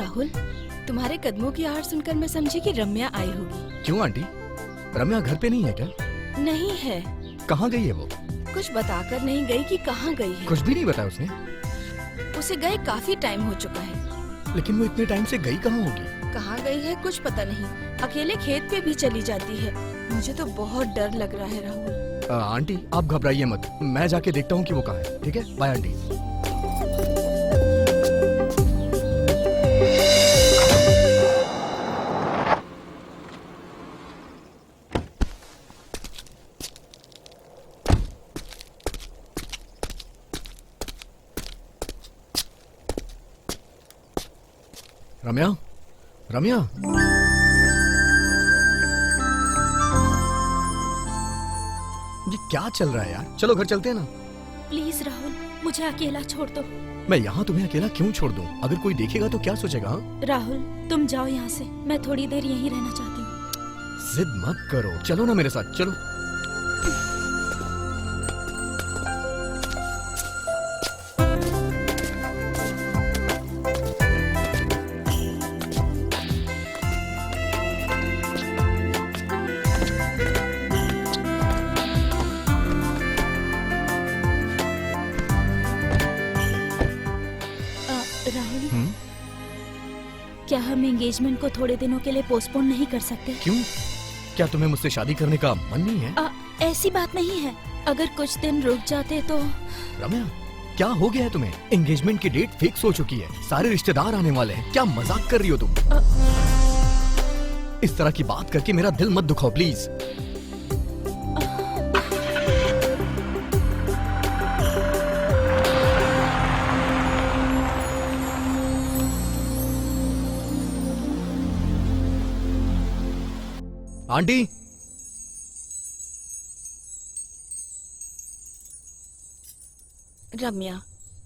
राहुल, तुम्हारे कदमों की आवाज सुनकर मैं समझी कि रम्या आई होगी। क्यों आंटी, रम्या घर पे नहीं है क्या? नहीं है। कहाँ गई है वो? कुछ बताकर नहीं गई कि कहाँ गई है। कुछ भी नहीं बताया उसने। उसे गए काफी टाइम हो चुका है। लेकिन वो इतने टाइम से गई कहाँ होगी? कहाँ गई है कुछ पता नहीं। अकेले खेत पे भी चली जाती है। मुझे तो बहुत डर लग रहा है राहुल। आंटी आप घबराइए मत, मैं जाके देखता हूँ कि वो कहाँ है। ठीक है, बाय आंटी। रम्या, रम्या, ये क्या चल रहा है यार? चलो घर चलते हैं ना। प्लीज राहुल, मुझे अकेला छोड़ दो। मैं यहाँ तुम्हें अकेला क्यों छोड़ दूँ? अगर कोई देखेगा तो क्या सोचेगा? हाँ? राहुल, तुम जाओ यहाँ से, मैं थोड़ी देर यहीं रहना चाहती हूँ। जिद मत करो, चलो ना मेरे साथ, चलो। राहुल, क्या हम एंगेजमेंट को थोड़े दिनों के लिए पोस्टपोन नहीं कर सकते? क्यों? क्या तुम्हें मुझसे शादी करने का मन नहीं है? ऐसी बात नहीं है, अगर कुछ दिन रुक जाते तो। रम्या, क्या हो गया है तुम्हें? एंगेजमेंट की डेट फिक्स हो चुकी है, सारे रिश्तेदार आने वाले हैं। क्या मजाक कर रही हो तुम? इस तरह की बात करके मेरा दिल मत दुखाओ प्लीज। आंटी, रम्या,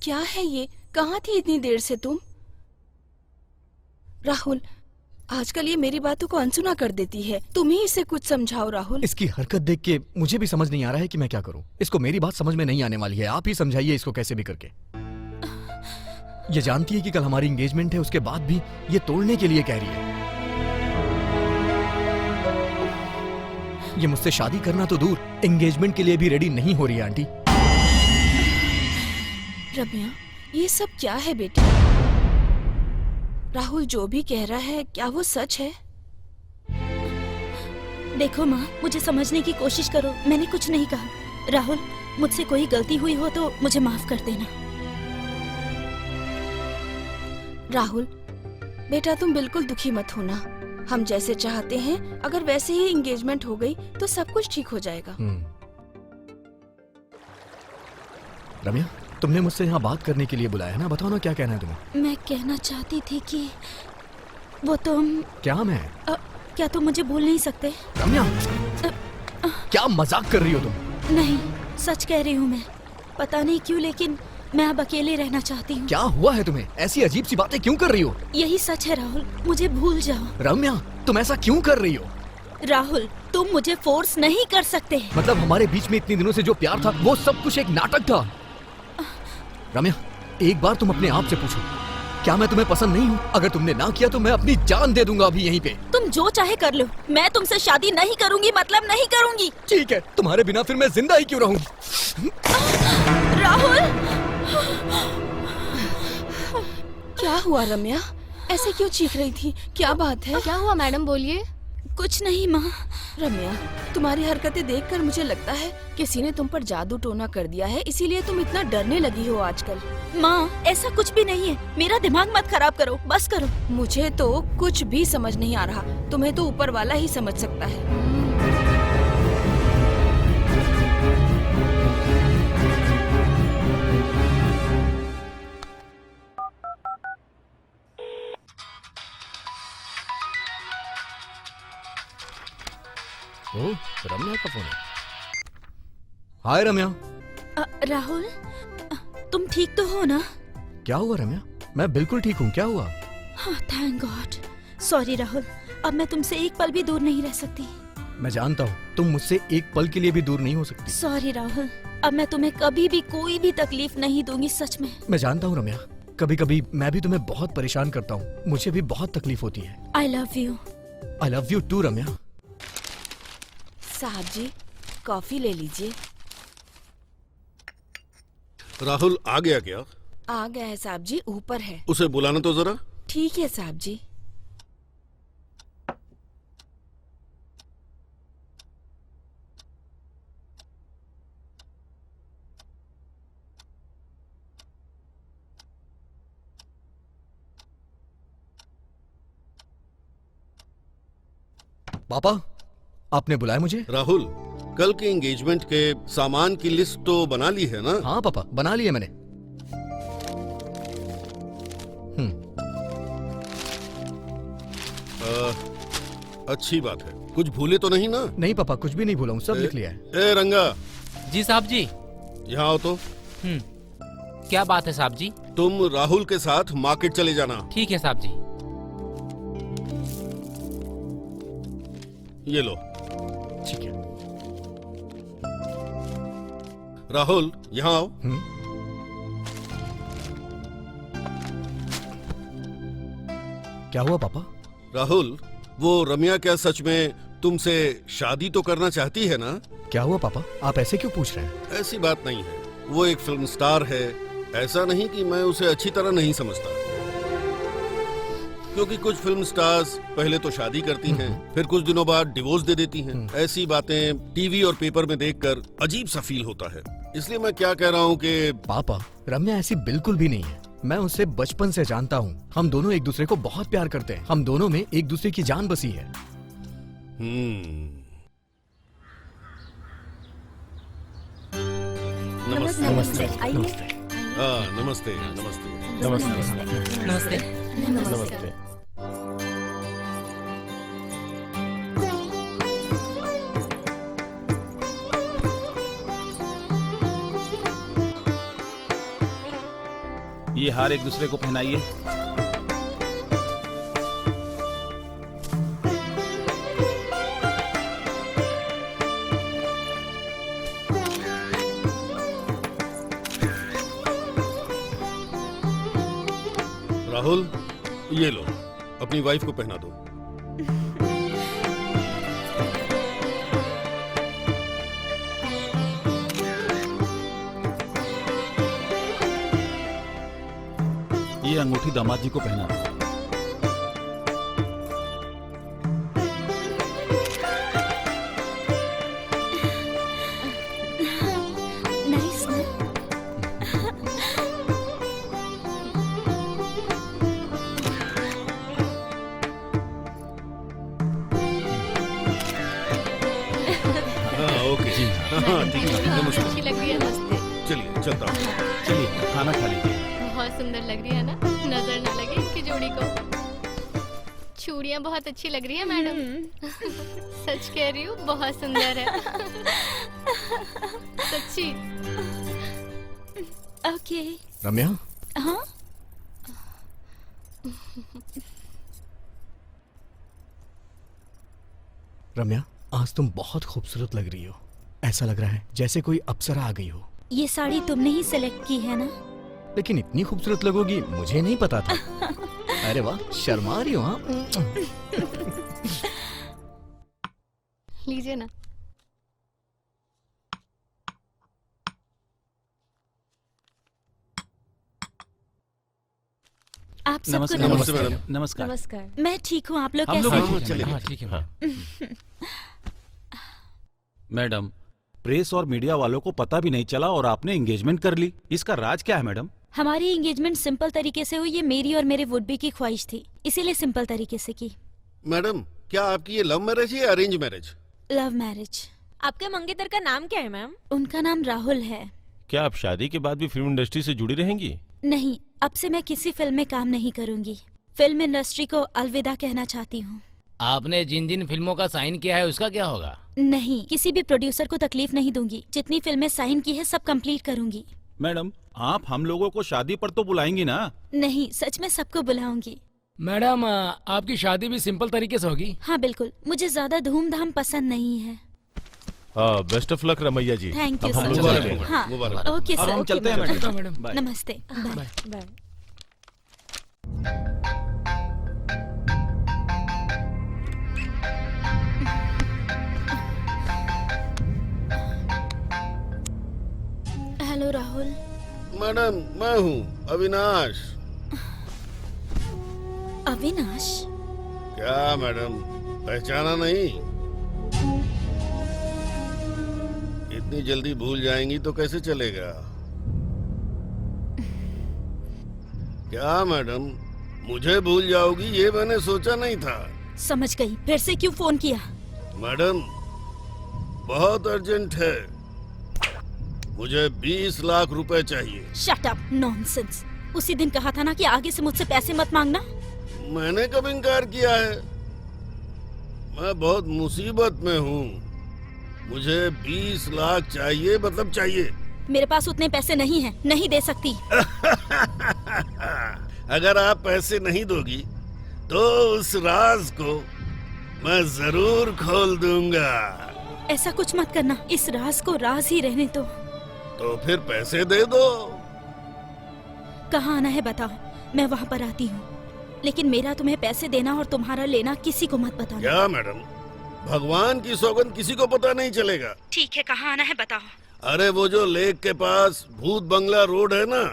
क्या है ये? कहाँ थी इतनी देर से तुम? राहुल, आजकल ये मेरी बातों को अनसुना कर देती है। तुम ही इसे कुछ समझाओ राहुल। इसकी हरकत देख के मुझे भी समझ नहीं आ रहा है कि मैं क्या करूं। इसको मेरी बात समझ में नहीं आने वाली है, आप ही समझाइए इसको कैसे भी करके। ये जानती है कि कल हमारी एंगेजमेंट है, उसके बाद भी ये तोड़ने के लिए कह रही है। ये मुझसे शादी करना तो दूर, एंगेजमेंट के लिए भी रेडी नहीं हो रही है आंटी। रम्या, ये सब क्या है बेटी? राहुल जो भी कह रहा है, क्या वो सच है? देखो माँ, मुझे समझने की कोशिश करो, मैंने कुछ नहीं कहा। राहुल, मुझसे कोई गलती हुई हो तो मुझे माफ कर देना। राहुल बेटा, तुम बिल्कुल दुखी मत होना। हम जैसे चाहते हैं, अगर वैसे ही एंगेजमेंट हो गई तो सब कुछ ठीक हो जाएगा। रम्या, तुमने मुझसे यहाँ बात करने के लिए बुलाया है ना? बताओ ना, क्या कहना है तुम्हें? मैं कहना चाहती थी कि वो तुम। क्या मैं? क्या तुम मुझे भूल नहीं सकते? रम्या, क्या मजाक कर रही हो तुम? नहीं, सच कह रही हूँ मैं। पता नहीं क्यों, लेकिन मैं अब अकेले रहना चाहती हूँ। क्या हुआ है तुम्हें? ऐसी अजीब सी बातें क्यों कर रही हो? यही सच है राहुल, मुझे भूल जाओ। रम्या, तुम ऐसा क्यों कर रही हो? राहुल, तुम मुझे फोर्स नहीं कर सकते। मतलब हमारे बीच में इतने दिनों से जो प्यार था, वो सब कुछ एक नाटक था। रम्या, एक बार तुम अपने आप से पूछो, क्या मैं तुम्हें पसंद नहीं हूँ? अगर तुमने ना किया तो मैं अपनी जान दे दूंगा अभी यहीं पे। तुम जो चाहे कर लो, मैं तुमसे शादी नहीं करूंगी, मतलब नहीं करूंगी। ठीक है, तुम्हारे बिना फिर मैं जिंदा ही क्यों रहूं? राहुल, क्या हुआ रम्या? ऐसे क्यों चीख रही थी? क्या बात है? क्या हुआ मैडम, बोलिए। कुछ नहीं माँ। रम्या, तुम्हारी हरकतें देखकर मुझे लगता है किसी ने तुम पर जादू टोना कर दिया है, इसीलिए तुम इतना डरने लगी हो आजकल। माँ, ऐसा कुछ भी नहीं है, मेरा दिमाग मत खराब करो, बस करो। मुझे तो कुछ भी समझ नहीं आ रहा, तुम्हें तो ऊपर वाला ही समझ सकता है। ओह, रम्या का फोन है। हाय रम्या। राहुल, तुम ठीक तो हो ना? क्या हुआ रम्या? मैं बिल्कुल ठीक हूँ, क्या हुआ? Thank God. सॉरी राहुल, अब मैं तुमसे एक पल भी दूर नहीं रह सकती। मैं जानता हूँ, तुम मुझसे एक पल के लिए भी दूर नहीं हो सकती। सॉरी राहुल, अब मैं तुम्हें कभी भी कोई भी तकलीफ नहीं दूंगी, सच में। मैं जानता हूँ रम्या, कभी कभी मैं भी तुम्हें बहुत परेशान करता हूँ, मुझे भी बहुत तकलीफ होती है। I love you. I love you too Ramya. साहब जी, कॉफी ले लीजिए। राहुल आ गया क्या? आ गया है साहब जी, ऊपर है। उसे बुलाना तो जरा। ठीक है साहब जी। पापा, आपने बुलाया मुझे? राहुल, कल के एंगेजमेंट के सामान की लिस्ट तो बना ली है ना? हाँ पापा, बना लिया मैंने। अच्छी बात है। कुछ भूले तो नहीं ना? नहीं पापा, कुछ भी नहीं भूला हूँ, सब लिख लिया है। ए रंगा, जी साहब जी। यहाँ आओ तो। क्या बात है साहब जी? तुम राहुल के साथ मार्केट चले जाना। ठीक है साहब जी। ये लो। ठीक है। राहुल, यहाँ आओ। क्या हुआ पापा? राहुल, वो रम्या क्या सच में तुमसे शादी तो करना चाहती है ना? क्या हुआ पापा, आप ऐसे क्यों पूछ रहे हैं? ऐसी बात नहीं है। वो एक फिल्म स्टार है। ऐसा नहीं कि मैं उसे अच्छी तरह नहीं समझता, क्योंकि कुछ फिल्म स्टार्स पहले तो शादी करती हैं, फिर कुछ दिनों बाद डिवोर्स दे देती हैं। ऐसी बातें टीवी और पेपर में देखकर अजीब सा फील होता है। इसलिए मैं क्या कह रहा हूँ कि पापा, रम्या ऐसी बिल्कुल भी नहीं है। मैं उसे बचपन से जानता हूँ। हम दोनों एक दूसरे को बहुत प्यार करते हैं। हम दोनों में एक दूसरे की जान बसी है। नमस्ते। नमस्ते। आइए। नमस्ते नमस्ते। नमस्ते। नमस्ते। ये हार एक दूसरे को पहनाइए। राहुल, ये लो, अपनी वाइफ को पहना दो। ये अंगूठी दामाद जी को पहना दो। नाइस ना? हाँ ओके। हाँ ठीक है। नमस्ते। अच्छी लग रही है। नमस्ते। चलिए चलता हूँ। चलिए खाना खा लीजिए। बहुत सुंदर लग रही है ना? नजर ना लगे इनकी जोड़ी को। चूड़ियाँ बहुत अच्छी लग रही है मैडम। सच कह रही हूँ, बहुत सुंदर है। सच्ची। ओके। रम्या, हाँ, रम्या, आज तुम बहुत खूबसूरत लग रही हो। ऐसा लग रहा है जैसे कोई अप्सरा आ गई हो। ये साड़ी तुमने ही सिलेक्ट की है ना? लेकिन इतनी खूबसूरत लगोगी मुझे नहीं पता था। अरे वाह, शर्मा रही हो? हाँ, लीजिए ना। आप सबको नमस्कार। नमस्ते नमस्कार। मैडम। नमस्कार। नमस्कार। मैं ठीक हूँ, आप लोग हम कैसे लोग हैं? हाँ, चलिए। हाँ ठीक है। मैडम, प्रेस और मीडिया वालों को पता भी नहीं चला और आपने एंगेजमेंट कर ली। इसका राज क्या है मैडम? हमारी एंगेजमेंट सिंपल तरीके से हुई। ये मेरी और मेरे वुड बी की ख्वाहिश थी, इसीलिए सिंपल तरीके से की। मैडम, क्या आपकी ये लव मैरिज है या अरेंज मैरिज? Love marriage. आपके मंगेतर का नाम क्या है मैम? उनका नाम राहुल है। क्या आप शादी के बाद भी फिल्म इंडस्ट्री से जुड़ी रहेंगी? नहीं, अब से मैं किसी फिल्म में काम नहीं करूंगी। फिल्म इंडस्ट्री को अलविदा कहना चाहती हूँ। आपने जिन जिन फिल्मों का साइन किया है उसका क्या होगा? नहीं, किसी भी प्रोड्यूसर को तकलीफ नहीं दूंगी। जितनी फिल्में साइन की है सब कंप्लीट करूंगी। मैडम, आप हम लोगों को शादी पर तो बुलाएंगी ना? नहीं, सच में सबको बुलाऊंगी। मैडम, आपकी शादी भी सिंपल तरीके से होगी? हाँ बिल्कुल, मुझे ज्यादा धूमधाम पसंद नहीं है। हाँ, best of luck Ramaiah ji. Thank you अब हम सर। लोग चलते हैं। हाँ, मुबारक। ओके अब सर। हम चलते हैं चलता मैडम। हूँ मैडम। बाय। नमस्ते। बाय। बाय। मैडम मैं हूँ अविनाश। अविनाश? क्या मैडम पहचाना नहीं? इतनी जल्दी भूल जाएंगी तो कैसे चलेगा? क्या मैडम मुझे भूल जाओगी ये मैंने सोचा नहीं था। समझ गई, फिर से क्यों फोन किया? मैडम बहुत अर्जेंट है, मुझे 20 लाख रुपए चाहिए। Shut up, nonsense. उसी दिन कहा था ना कि आगे से मुझसे पैसे मत मांगना। मैंने कब इनकार किया है? मैं बहुत मुसीबत में हूँ, मुझे 20 लाख चाहिए, मतलब चाहिए। मेरे पास उतने पैसे नहीं हैं, नहीं दे सकती। अगर आप पैसे नहीं दोगी तो उस राज को मैं जरूर खोल दूंगा। ऐसा कुछ मत करना, इस राज को राज ही रहने दो। तो फिर पैसे दे दो। कहाँ आना है बताओ, मैं वहाँ पर आती हूँ। लेकिन मेरा तुम्हें पैसे देना और तुम्हारा लेना किसी को मत बताना। क्या मैडम, भगवान की सौगंध किसी को पता नहीं चलेगा। ठीक है, कहाँ आना है बताओ। अरे वो जो लेक के पास भूत बंगला रोड है ना,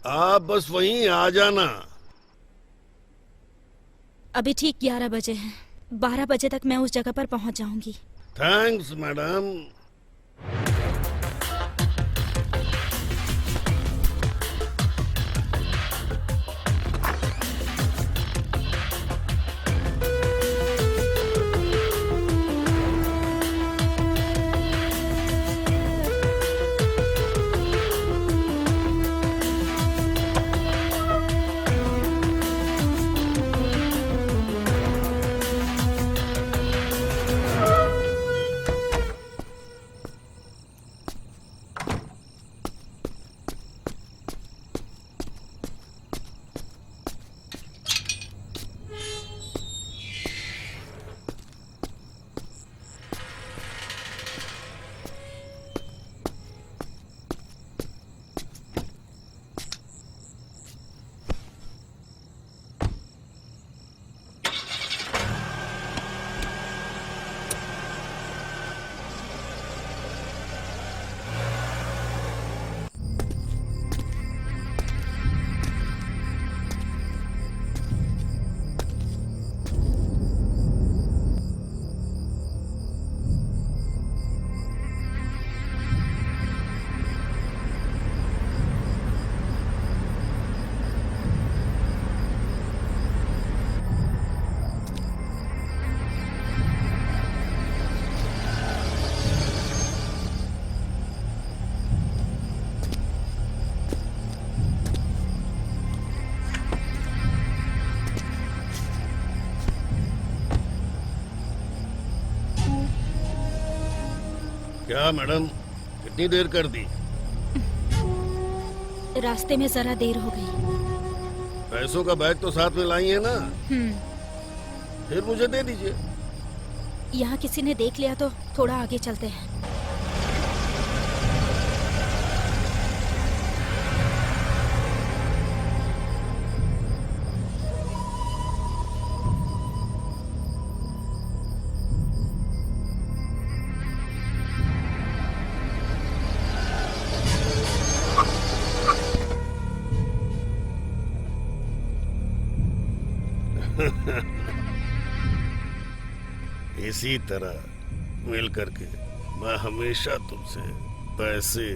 आप बस वहीं आ जाना। अभी ठीक 11 बजे हैं, 12 बजे तक मैं उस जगह पर पहुँच जाऊंगी। Thanks madam. क्या मैडम कितनी देर कर दी? रास्ते में जरा देर हो गई। पैसों का बैग तो साथ में लाई है ना? फिर मुझे दे दीजिए। यहाँ किसी ने देख लिया तो थोड़ा आगे चलते हैं। इसी तरह मिल करके मैं हमेशा तुमसे पैसे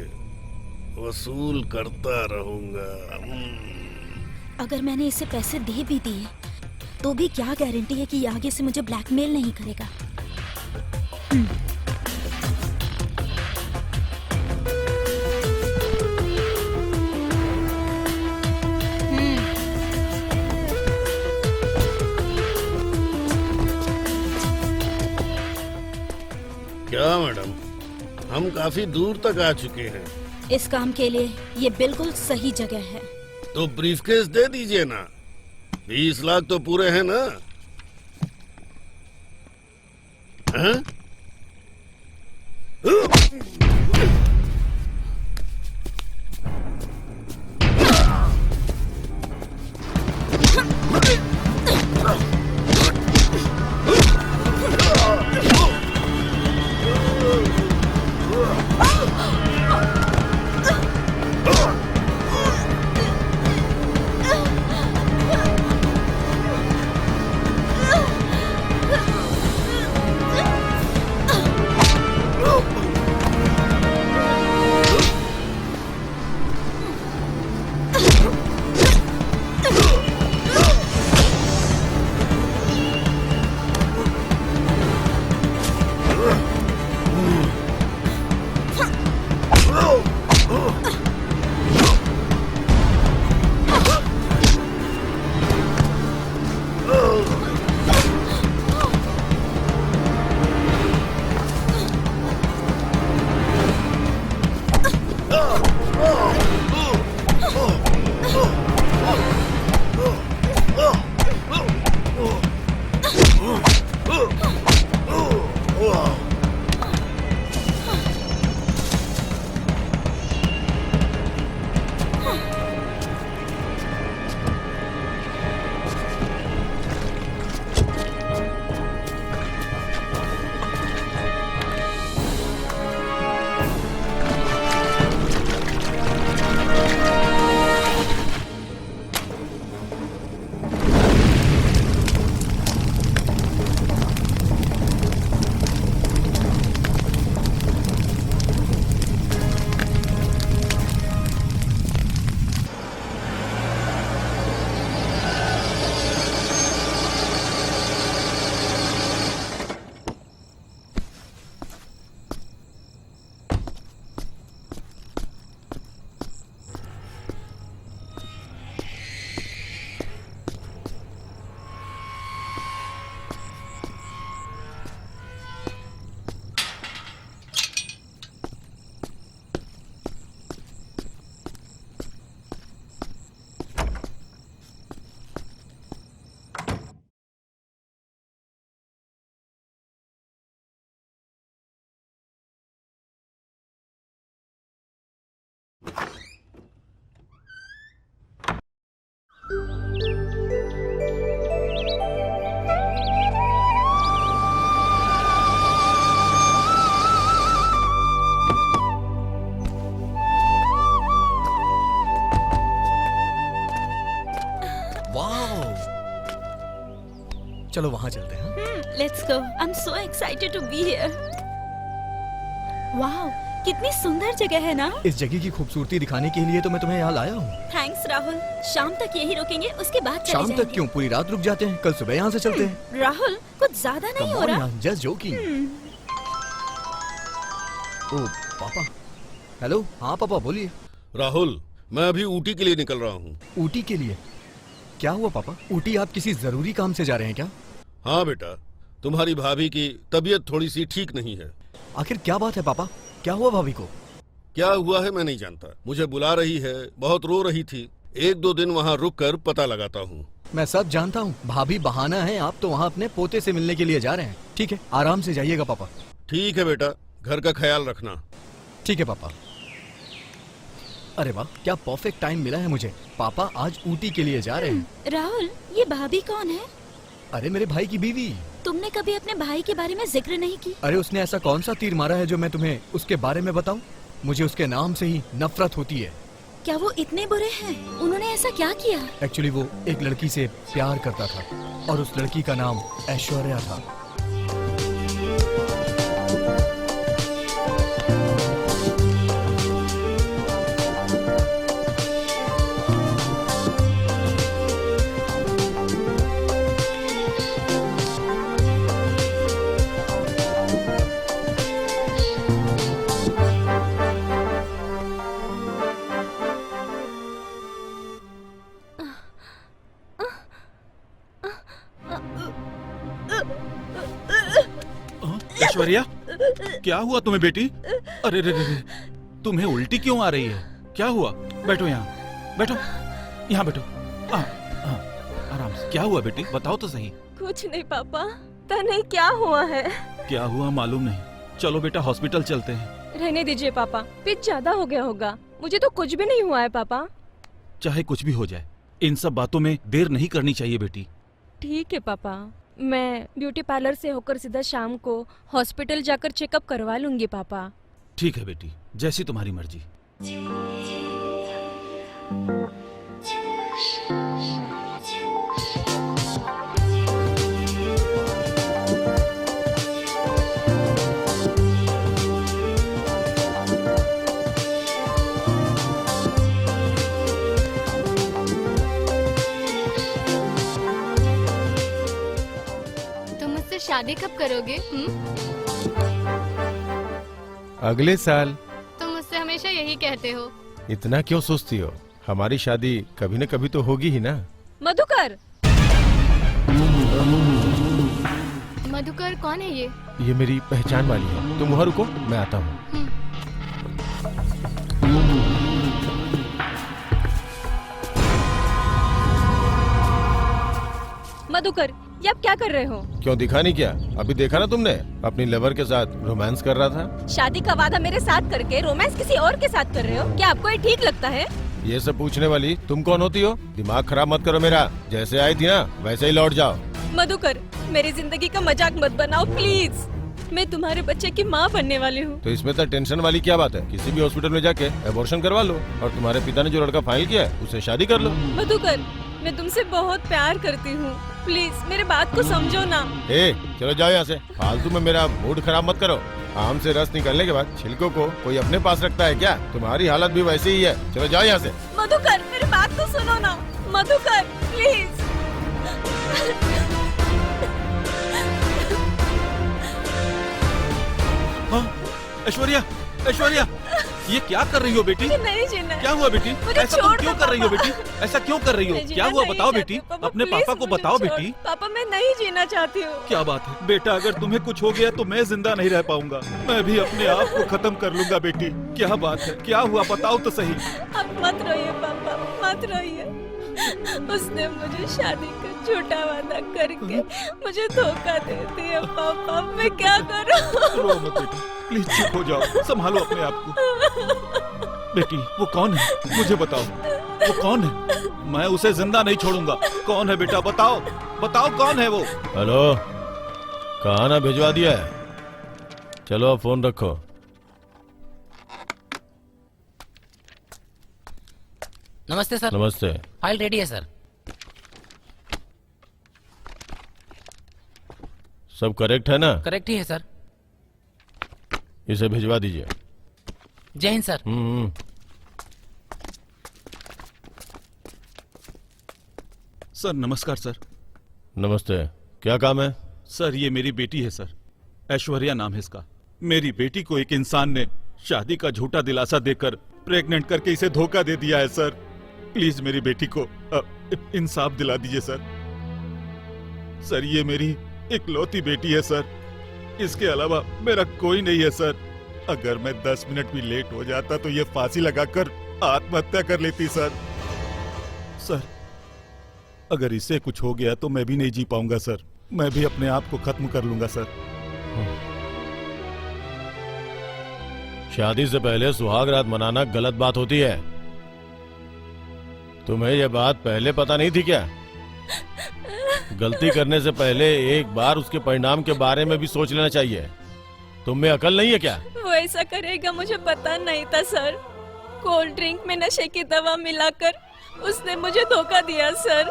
वसूल करता रहूंगा। अगर मैंने इसे पैसे दे भी दिए तो भी क्या गारंटी है कि ये आगे से मुझे ब्लैकमेल नहीं करेगा। क्या मैडम, हम काफी दूर तक आ चुके हैं। इस काम के लिए ये बिल्कुल सही जगह है। तो ब्रीफकेस दे दीजिए ना, 20 लाख तो पूरे हैं ना? हैं? चलो वहाँ चलते हैं। Let's go. I am so excited to be here. Wow, कितनी सुंदर जगह है ना। इस जगह की खूबसूरती दिखाने के लिए तो मैं तुम्हें यहाँ लाया हूँ। थैंक्स राहुल। शाम तक यही रुकेंगे, उसके बाद चले शाम जाएंगे। तक क्यों, पूरी रात रुक जाते हैं, कल सुबह यहाँ से चलते हैं। राहुल, कुछ ज्यादा नहीं हो रहा। Just joking. ओ पापा। हेलो, हाँ पापा बोलिए। राहुल, मैं अभी ऊटी के लिए निकल रहा हूँ। ऊटी के लिए? क्या हुआ पापा? ऊटी आप किसी जरूरी काम से जा रहे हैं क्या? हाँ बेटा, तुम्हारी भाभी की तबीयत थोड़ी सी ठीक नहीं है। आखिर क्या बात है पापा? क्या हुआ भाभी को? क्या हुआ है मैं नहीं जानता, मुझे बुला रही है, बहुत रो रही थी। 1-2 दिन वहाँ रुक कर पता लगाता हूँ। मैं सब जानता हूँ, भाभी बहाना है, आप तो वहाँ अपने पोते से मिलने के लिए जा रहे हैं। ठीक है, आराम से जाइएगा पापा। ठीक है बेटा, घर का ख्याल रखना। ठीक है पापा। अरे वाह, क्या परफेक्ट टाइम मिला है मुझे। पापा आज ऊटी के लिए जा रहे हैं। राहुल, ये भाभी कौन है? अरे मेरे भाई की बीवी। तुमने कभी अपने भाई के बारे में जिक्र नहीं की। अरे उसने ऐसा कौन सा तीर मारा है जो मैं तुम्हें उसके बारे में बताऊं? मुझे उसके नाम से ही नफरत होती है। क्या वो इतने बुरे हैं? उन्होंने ऐसा क्या किया? एक्चुअली वो एक लड़की से प्यार करता था और उस लड़की का नाम ऐश्वर्या था। ऐश्वर्या, क्या हुआ तुम्हें बेटी? अरे रे रे रे, तुम्हें उल्टी क्यों आ रही है? क्या हुआ? बैठो यहाँ, बैठो, यहाँ बैठो। आराम से। क्या हुआ बेटी, बताओ तो सही। कुछ नहीं पापा, पता नहीं क्या हुआ है। क्या हुआ मालूम नहीं। चलो बेटा हॉस्पिटल चलते हैं। रहने दीजिए पापा, पिच ज्यादा हो गया होगा। मुझे तो कुछ भी नहीं हुआ है पापा। चाहे कुछ भी हो जाए, इन सब बातों में देर नहीं करनी चाहिए बेटी। ठीक है पापा, मैं ब्यूटी पार्लर से होकर सीधा शाम को हॉस्पिटल जाकर चेकअप करवा लूंगी पापा। ठीक है बेटी, जैसी तुम्हारी मर्जी। तुम मुझसे शादी कब करोगे? अगले साल। तुम मुझसे हमेशा यही कहते हो। इतना क्यों सोचती हो? हमारी शादी कभी न कभी तो होगी ही ना। मधुकर। मधुकर कौन है ये? ये मेरी पहचान वाली है। तुम वहाँ रुको, मैं आता हूँ। मधुकर, ये आप क्या कर रहे हो? क्यों, दिखा नहीं क्या? अभी देखा ना तुमने, अपनी लवर के साथ रोमांस कर रहा था। शादी का वादा मेरे साथ करके रोमांस किसी और के साथ कर रहे हो? क्या आपको ये ठीक लगता है? ये सब पूछने वाली तुम कौन होती हो? दिमाग खराब मत करो मेरा। जैसे आई थी ना वैसे ही लौट जाओ। मधुकर, मेरी जिंदगी का मजाक मत बनाओ प्लीज। मैं तुम्हारे बच्चे की माँ बनने वाली हूँ। तो इसमें तो टेंशन वाली क्या बात है? किसी भी हॉस्पिटल में जाके एबॉर्शन करवा लो और तुम्हारे पिता ने जो लड़का फाइल किया है उससे शादी कर लो। मधुकर, मैं तुमसे बहुत प्यार करती हूँ, प्लीज मेरे बात को समझो ना। चलो जाओ यहाँ से, फालतू में मेरा मूड खराब मत करो। आम से रस निकलने के बाद छिलकों को कोई अपने पास रखता है क्या? तुम्हारी हालत भी वैसी ही है। चलो जाओ यहाँ से। मधुकर, मेरी बात तो सुनो ना। मधुकर प्लीज। हाँ, ऐश्वर्या, ऐश्वर्या, ये क्या कर रही हो बेटी? मुझे नहीं जीना है। क्या हुआ बेटी? मुझे ऐसा तुम छोड़ क्यों दो, कर रही हो पापा। बेटी? ऐसा क्यों कर रही हो? मैं क्या जीना हुआ नहीं बताओ चाहती, बेटी, पापा, अपने प्लीज पापा को मुझे बताओ छोड़। बेटी। पापा, मैं नहीं जीना चाहती हूँ। क्या बात है बेटा, अगर तुम्हें कुछ हो गया तो मैं जिंदा नहीं रह पाऊंगा। मैं भी अपने आप को खत्म कर लूंगा बेटी। क्या बात है, क्या हुआ बताओ तो सही। अब मत रोइए पापा, मत रोइए। उसने मुझे शादी का झूठा वादा करके मुझे धोखा दे दिया पापा। मैं क्या करूं? रो मत बेटी, प्लीज चुप हो जाओ, संभालो अपने आप को। बेटी वो कौन है, मुझे बताओ, वो कौन है? मैं उसे जिंदा नहीं छोड़ूंगा। कौन है बेटा, बताओ, बताओ कौन है वो? हेलो, खाना भिजवा दिया है? चलो अब फोन रखो। नमस्ते सर। नमस्ते। फाइल रेडी है सर। सब करेक्ट है ना? करेक्ट ही है सर। इसे भिजवा दीजिए। जय हिंद सर। सर नमस्कार सर। नमस्ते, क्या काम है? सर ये मेरी बेटी है सर, ऐश्वर्या नाम है इसका। मेरी बेटी को एक इंसान ने शादी का झूठा दिलासा देकर प्रेग्नेंट करके इसे धोखा दे दिया है सर। प्लीज मेरी बेटी को इंसाफ दिला दीजिए सर। सर ये मेरी इकलौती बेटी है सर, इसके अलावा मेरा कोई नहीं है सर। अगर मैं 10 मिनट भी लेट हो जाता तो ये फांसी लगाकर आत्महत्या कर लेती सर। सर अगर इससे कुछ हो गया तो मैं भी नहीं जी पाऊंगा सर, मैं भी अपने आप को खत्म कर लूंगा सर। शादी से पहले सुहाग रात मनाना गलत बात होती है। तुम्हें यह बात पहले पता नहीं थी क्या? गलती करने से पहले एक बार उसके परिणाम के बारे में भी सोच लेना चाहिए। तुम में अकल नहीं है क्या? वो ऐसा करेगा मुझे पता नहीं था सर। कोल्ड ड्रिंक में नशे की दवा मिलाकर उसने मुझे धोखा दिया सर।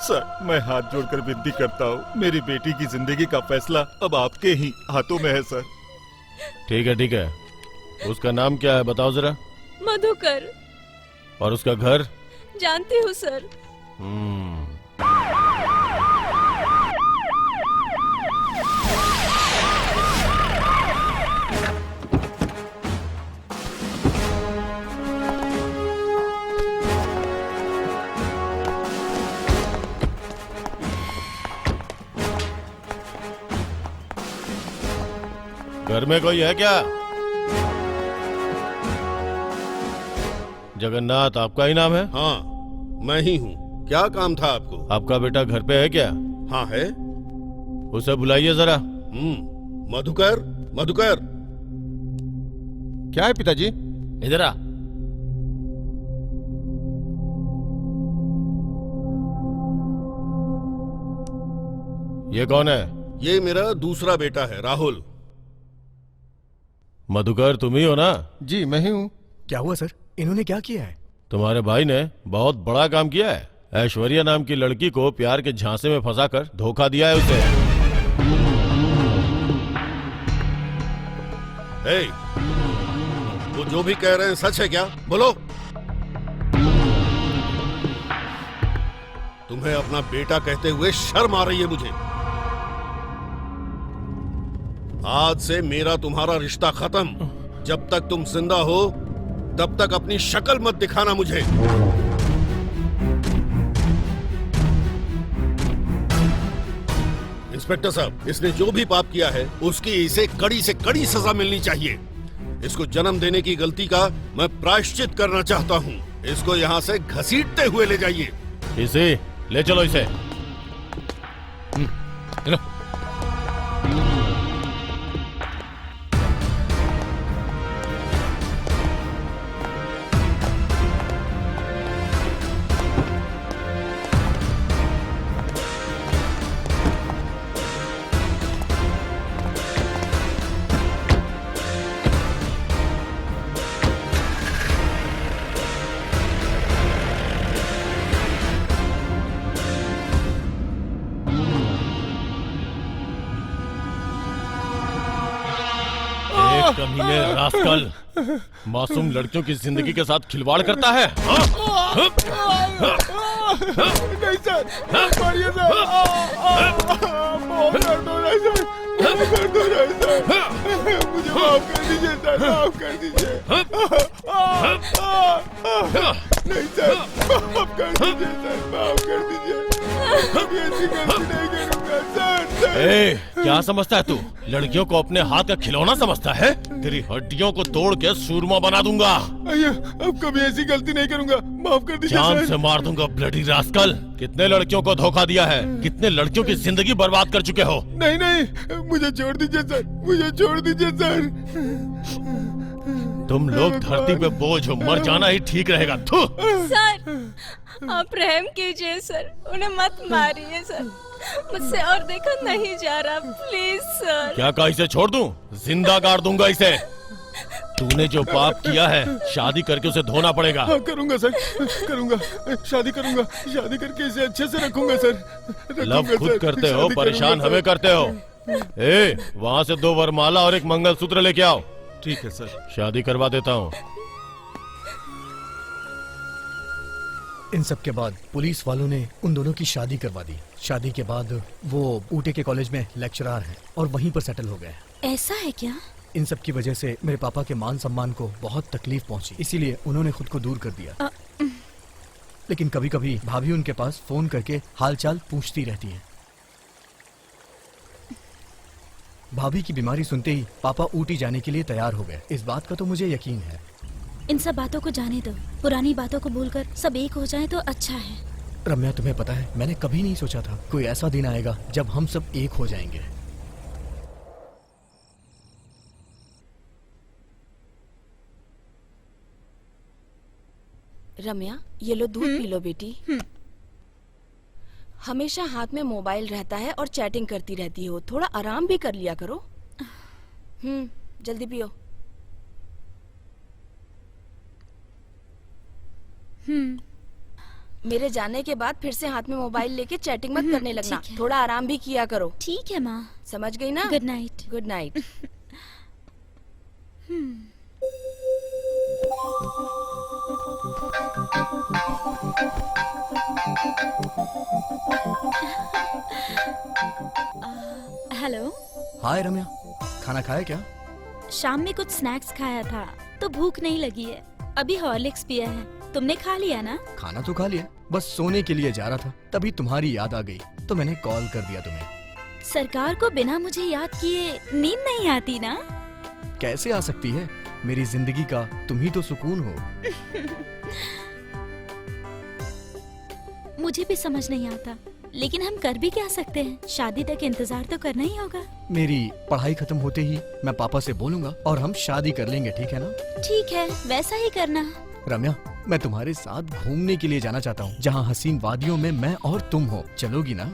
सर मैं हाथ जोड़कर विनती करता हूँ, मेरी बेटी की जिंदगी का फैसला अब आपके ही हाथों में है सर। ठीक है ठीक है, उसका नाम क्या है बताओ जरा। मधुकर। और उसका घर? जानती हूँ सर। घर में कोई है क्या? जगन्नाथ आपका ही नाम है? हाँ मैं ही हूँ। क्या काम था आपको? आपका बेटा घर पे है क्या? हाँ है। उसे बुलाइए जरा। मधुकर, मधुकर। क्या है पिताजी? इधर आ। ये कौन है? ये मेरा दूसरा बेटा है राहुल। मधुकर तुम ही हो ना? जी मैं ही हूँ। क्या हुआ सर? इन्होंने क्या किया है? तुम्हारे भाई ने बहुत बड़ा काम किया है। ऐश्वर्या नाम की लड़की को प्यार के झांसे में फंसाकर धोखा दिया है उसे। हे, वो जो भी कह रहे हैं सच है क्या? बोलो। तुम्हें अपना बेटा कहते हुए शर्म आ रही है मुझे। आज से मेरा तुम्हारा रिश्ता खत्म। जब तक तुम जिंदा हो तब तक अपनी शक्ल मत दिखाना मुझे। इंस्पेक्टर साहब, इसने जो भी पाप किया है उसकी इसे कड़ी से कड़ी सजा मिलनी चाहिए। इसको जन्म देने की गलती का मैं प्रायश्चित करना चाहता हूँ। इसको यहाँ से घसीटते हुए ले जाइए। इसे ले चलो इसे। कमीने रास्कल, मासूम लड़कियों की जिंदगी के साथ खिलवाड़ करता है। नहीं सर, मारिए सर। बहुत दर्द हो रहा है सर, बहुत दर्द हो रहा है सर। मुझे माफ कर दीजिए सर, माफ कर दीजिए। नहीं सर, माफ कर दीजिए सर, माफ कर दीजिए। ऐसी गलती नहीं करूंगा सर। ए, क्या समझता है तू? लड़कियों को अपने हाथ का खिलौना समझता है? तेरी हड्डियों को तोड़ के सूरमा बना दूंगा। अब कभी ऐसी गलती नहीं करूंगा, माफ कर दीजिए सर। जान से मार दूंगा ब्लडी रास्कल। कितने लड़कियों को धोखा दिया है, कितने लड़कियों की जिंदगी बर्बाद कर चुके हो। नहीं नहीं, मुझे छोड़ दीजिए सर, मुझे छोड़ दीजिए सर। तुम लोग धरती पे बोझ हो, मर जाना ही ठीक रहेगा। थू। सर आप रहम कीजिए सर, उन्हें मत मारिए सर, मुझसे और देखा नहीं जा रहा, प्लीज सर। क्या कहा इसे छोड़ दूं? जिंदा गाड़ दूंगा इसे। तूने जो पाप किया है शादी करके उसे धोना पड़ेगा। हाँ करूंगा सर, करूंगा, शादी करूंगा, शादी करके इसे अच्छे से रखूंगा सर, लव खुद करते हो, परेशान हमें करते हो। ए, वहाँ से 2 वरमाला और एक मंगलसूत्र लेके आओ। ठीक है सर। शादी करवा देता हूँ। इन सब के बाद पुलिस वालों ने उन दोनों की शादी करवा दी। शादी के बाद वो ऊटे के कॉलेज में लेक्चरर हैं और वहीं पर सेटल हो गए। ऐसा है क्या? इन सब की वजह से मेरे पापा के मान सम्मान को बहुत तकलीफ पहुंची, इसीलिए उन्होंने खुद को दूर कर दिया। लेकिन कभी कभी भाभी उनके पास फोन करके हालचाल पूछती रहती हैं। भाभी की बीमारी सुनते ही पापा ऊटी जाने के लिए तैयार हो गए। इस बात का तो मुझे यकीन है। इन सब बातों को जाने दो, पुरानी बातों को भूलकर सब एक हो जाए तो अच्छा है। रम्या, तुम्हें पता है मैंने कभी नहीं सोचा था कोई ऐसा दिन आएगा जब हम सब एक हो जाएंगे। रम्या, ये लो दूध पी लो बेटी। हमेशा हाथ में मोबाइल रहता है और चैटिंग करती रहती हो, थोड़ा आराम भी कर लिया करो। जल्दी पियो। मेरे जाने के बाद फिर से हाथ में मोबाइल लेके चैटिंग मत करने लगना, ठीक है। थोड़ा आराम भी किया करो। ठीक है माँ। समझ गई ना? Good night. Good night. Hello. Hi Ramya, खाना खाया क्या? शाम में कुछ स्नैक्स खाया था तो भूख नहीं लगी है। अभी हॉर्लिक्स पिया है। तुमने खा लिया ना? खाना तो खा लिया, बस सोने के लिए जा रहा था, तभी तुम्हारी याद आ गई तो मैंने कॉल कर दिया तुम्हें। सरकार को बिना मुझे याद किए नींद नहीं आती ना? कैसे आ सकती है? मेरी जिंदगी का तुम ही तो सुकून हो। मुझे भी समझ नहीं आता, लेकिन हम कर भी क्या सकते हैं? शादी तक इंतजार तो करना ही होगा। मेरी पढ़ाई खत्म होते ही मैं पापा से बोलूंगा और हम शादी कर लेंगे, ठीक है ना? ठीक है, वैसा ही करना। रम्या, मैं तुम्हारे साथ घूमने के लिए जाना चाहता हूँ, जहाँ हसीन वादियों में मैं और तुम हो। चलोगी ना?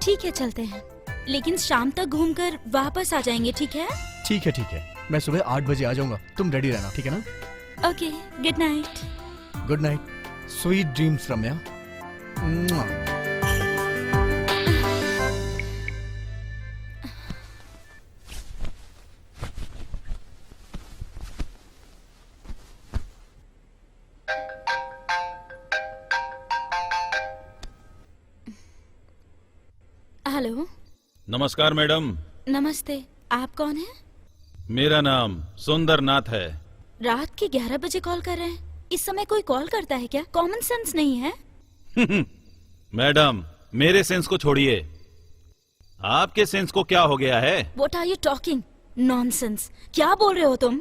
ठीक है, चलते हैं, लेकिन शाम तक घूमकर वापस आ जाएंगे, ठीक है? ठीक है, ठीक है। मैं सुबह 8 बजे आ जाऊंगा, तुम रेडी रहना, ठीक है ना? Okay, good night. Good night, sweet dreams Ramya. मुआ। हेलो। नमस्कार मैडम। नमस्ते, आप कौन हैं? मेरा नाम सुंदरनाथ है। रात के 11 बजे कॉल कर रहे हैं? इस समय कोई कॉल करता है क्या? कॉमन सेंस नहीं है? मैडम, मेरे सेंस को छोड़िए, आपके सेंस को क्या हो गया है? What are you talking? Nonsense! क्या बोल रहे हो तुम?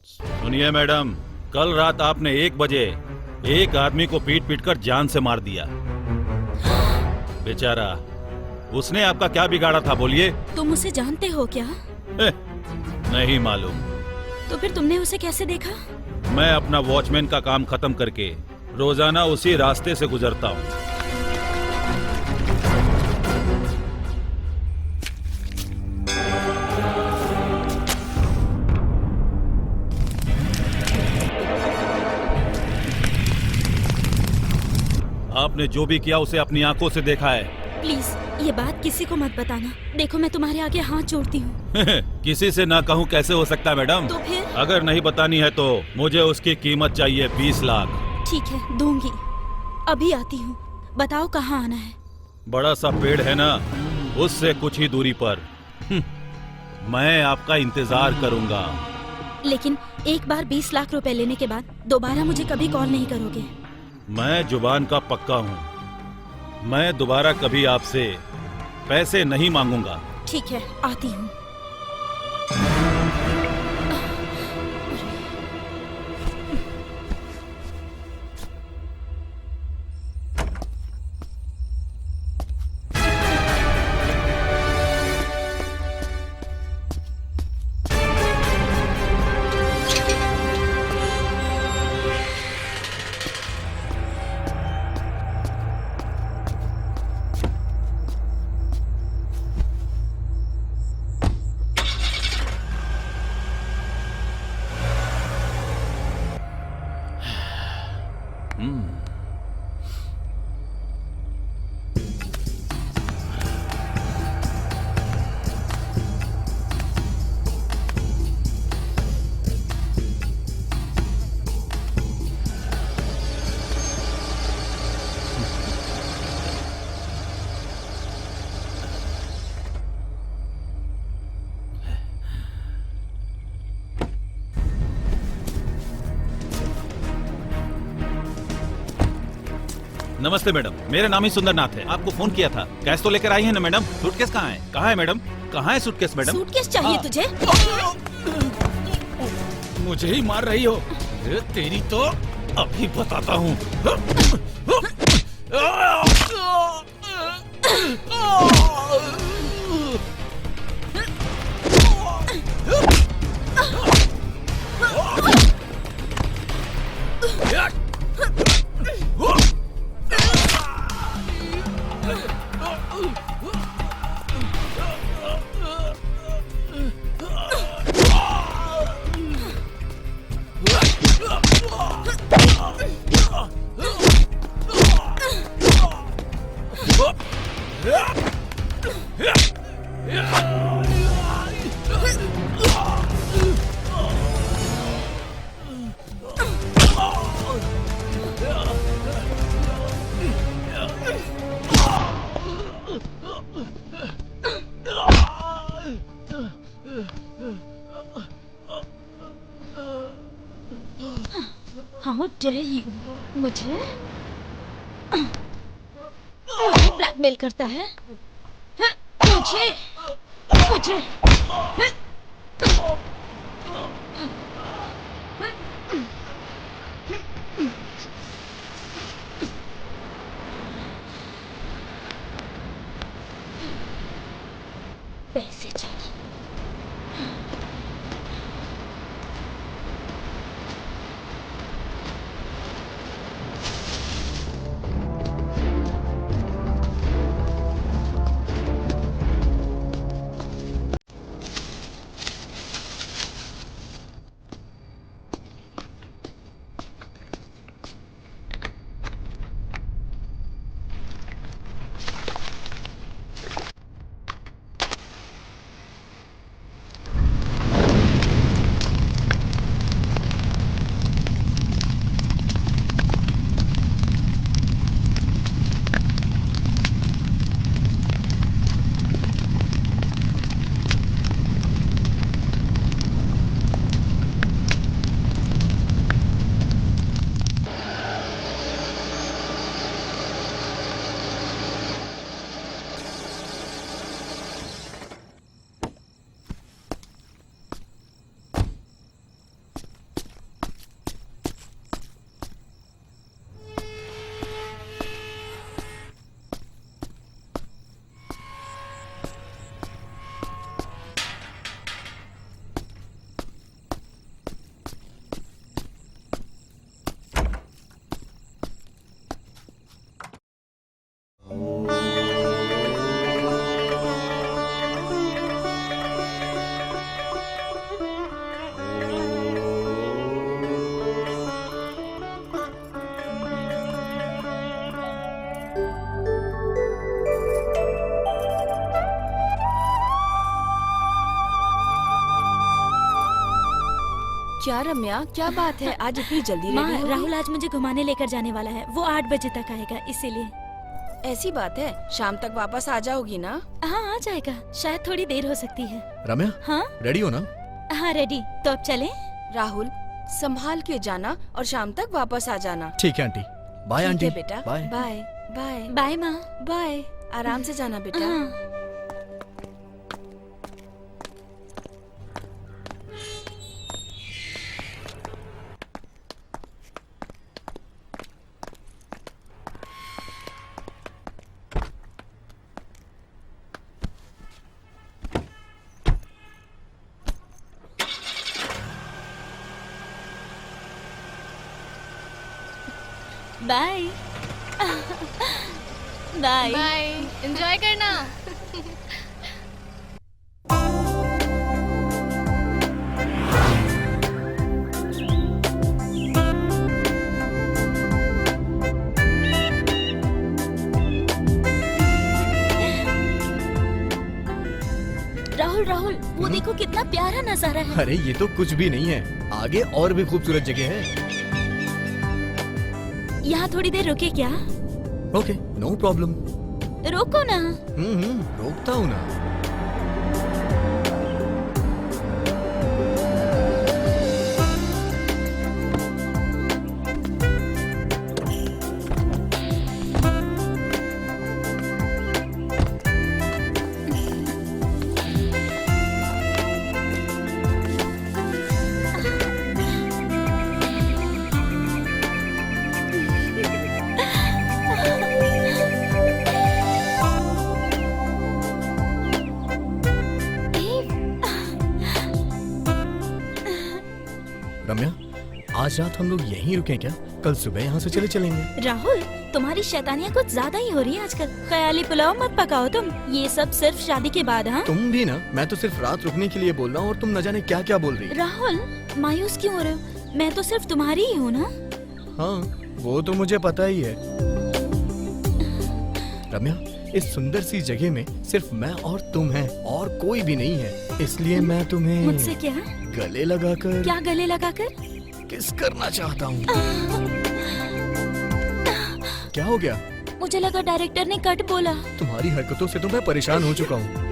सुनिए मैडम, कल रात आपने 1 बजे एक आदमी को पीट पीट कर जान से मार दिया। बेचारा, उसने आपका क्या बिगाड़ा था बोलिए? तुम उसे जानते हो क्या? नहीं मालूम। तो फिर तुमने उसे कैसे देखा? मैं अपना वॉचमैन का काम खत्म करके रोजाना उसी रास्ते से गुजरता हूँ। आपने जो भी किया उसे अपनी आंखों से देखा है। प्लीज ये बात किसी को मत बताना। देखो, मैं तुम्हारे आगे हाथ जोड़ती हूँ। किसी से ना कहूँ कैसे हो सकता है मैडम? तो फिर? अगर नहीं बतानी है तो मुझे उसकी कीमत चाहिए 20 लाख। ठीक है, दूंगी। अभी आती हूँ। बताओ कहाँ आना है? बड़ा सा पेड़ है ना, उससे कुछ ही दूरी पर। मैं आपका इंतजार करूंगा। लेकिन एक बार 20 लाख रुपए लेने के बाद दोबारा मुझे कभी कॉल नहीं करोगे? मैं जुबान का पक्का हूँ, मैं दोबारा कभी आपसे पैसे नहीं मांगूंगा। ठीक है, आती हूँ। नमस्ते मैडम, मेरा नाम ही सुंदरनाथ है। आपको फोन किया था। कैश तो लेकर आई है ना मैडम? सूटकेस कहाँ है? कहाँ है मैडम? कहाँ है सूटकेस मैडम? सूटकेस चाहिए तुझे? मुझे ही मार रही हो? तेरी तो अभी बताता हूँ। How dare you? मुझे ब्लैकमेल करता है? मुझे मुझे पैसे चाहिए। क्या रम्या, क्या बात है? आज इतनी जल्दी रेडी माँ, हो गई? राहुल आज मुझे घुमाने लेकर जाने वाला है। वो 8 बजे तक आएगा, इसीलिए। ऐसी बात है, शाम तक वापस आ जाओगी ना? हाँ, आ जाएगा। शायद थोड़ी देर हो सकती है। रम्या, हाँ रेडी हो ना? हाँ, रेडी। तो अब चले? राहुल, संभाल के जाना और शाम तक वापस आ जाना। ठीक है आंटी। बाय ठीक आंटी। है बेटा। बाय। बाय बाय बाय माँ। बाय। आराम से जाना बेटा। हाँ। बाय बाय बाय, एंजॉय करना। कितना प्यारा नजारा है। अरे ये तो कुछ भी नहीं है, आगे और भी खूबसूरत जगह है। यहाँ थोड़ी देर रुके क्या? Okay, no problem. रोको ना। रोकता हूँ ना। रम्या, आज रात हम लोग यहीं रुकें क्या? कल सुबह यहाँ से चले चलेंगे। राहुल, तुम्हारी शैतानियाँ कुछ ज्यादा ही हो रही है आजकल। ख्याली पुलाव मत पकाओ तुम, ये सब सिर्फ शादी के बाद। हाँ तुम भी ना, मैं तो सिर्फ रात रुकने के लिए बोल रहा हूँ और तुम न जाने क्या क्या बोल रही हो। राहुल, मायूस क्यों हो रहे हो? मैं तो सिर्फ तुम्हारी ही हूँ ना। हाँ वो तो मुझे पता ही है। रम्या, इस सुंदर सी जगह में सिर्फ मैं और तुम हैं और कोई भी नहीं है, इसलिए मैं तुम्हें मुझसे क्या? गले लगाकर क्या गले लगाकर? किस करना चाहता हूँ। क्या हो गया? मुझे लगा डायरेक्टर ने कट बोला। तुम्हारी हरकतों से तो मैं परेशान हो चुका हूँ।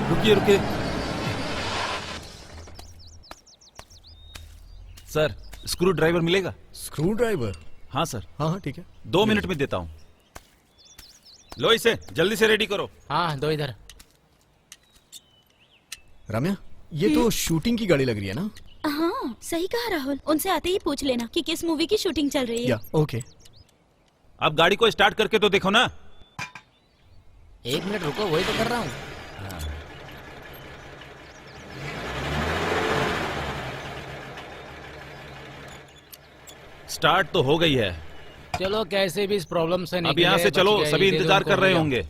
रुकिए रुकिए सर, स्क्रू ड्राइवर मिलेगा? Screw driver? हाँ सर। हाँ ठीक है, 2 मिनट में देता हूँ। लो इसे जल्दी से रेडी करो। हाँ दो इधर। रम्या, ये तो शूटिंग की गाड़ी लग रही है ना? हाँ सही कहा राहुल, उनसे आते ही पूछ लेना कि किस मूवी की शूटिंग चल रही है। या ओके। अब गाड़ी को स्टार्ट करके तो देखो ना। 1 मिनट रुको, वही तो कर रहा हूँ। स्टार्ट तो हो गई है। चलो कैसे भी इस प्रॉब्लम से अब यहाँ से चलो, सभी इंतजार कर रहे होंगे।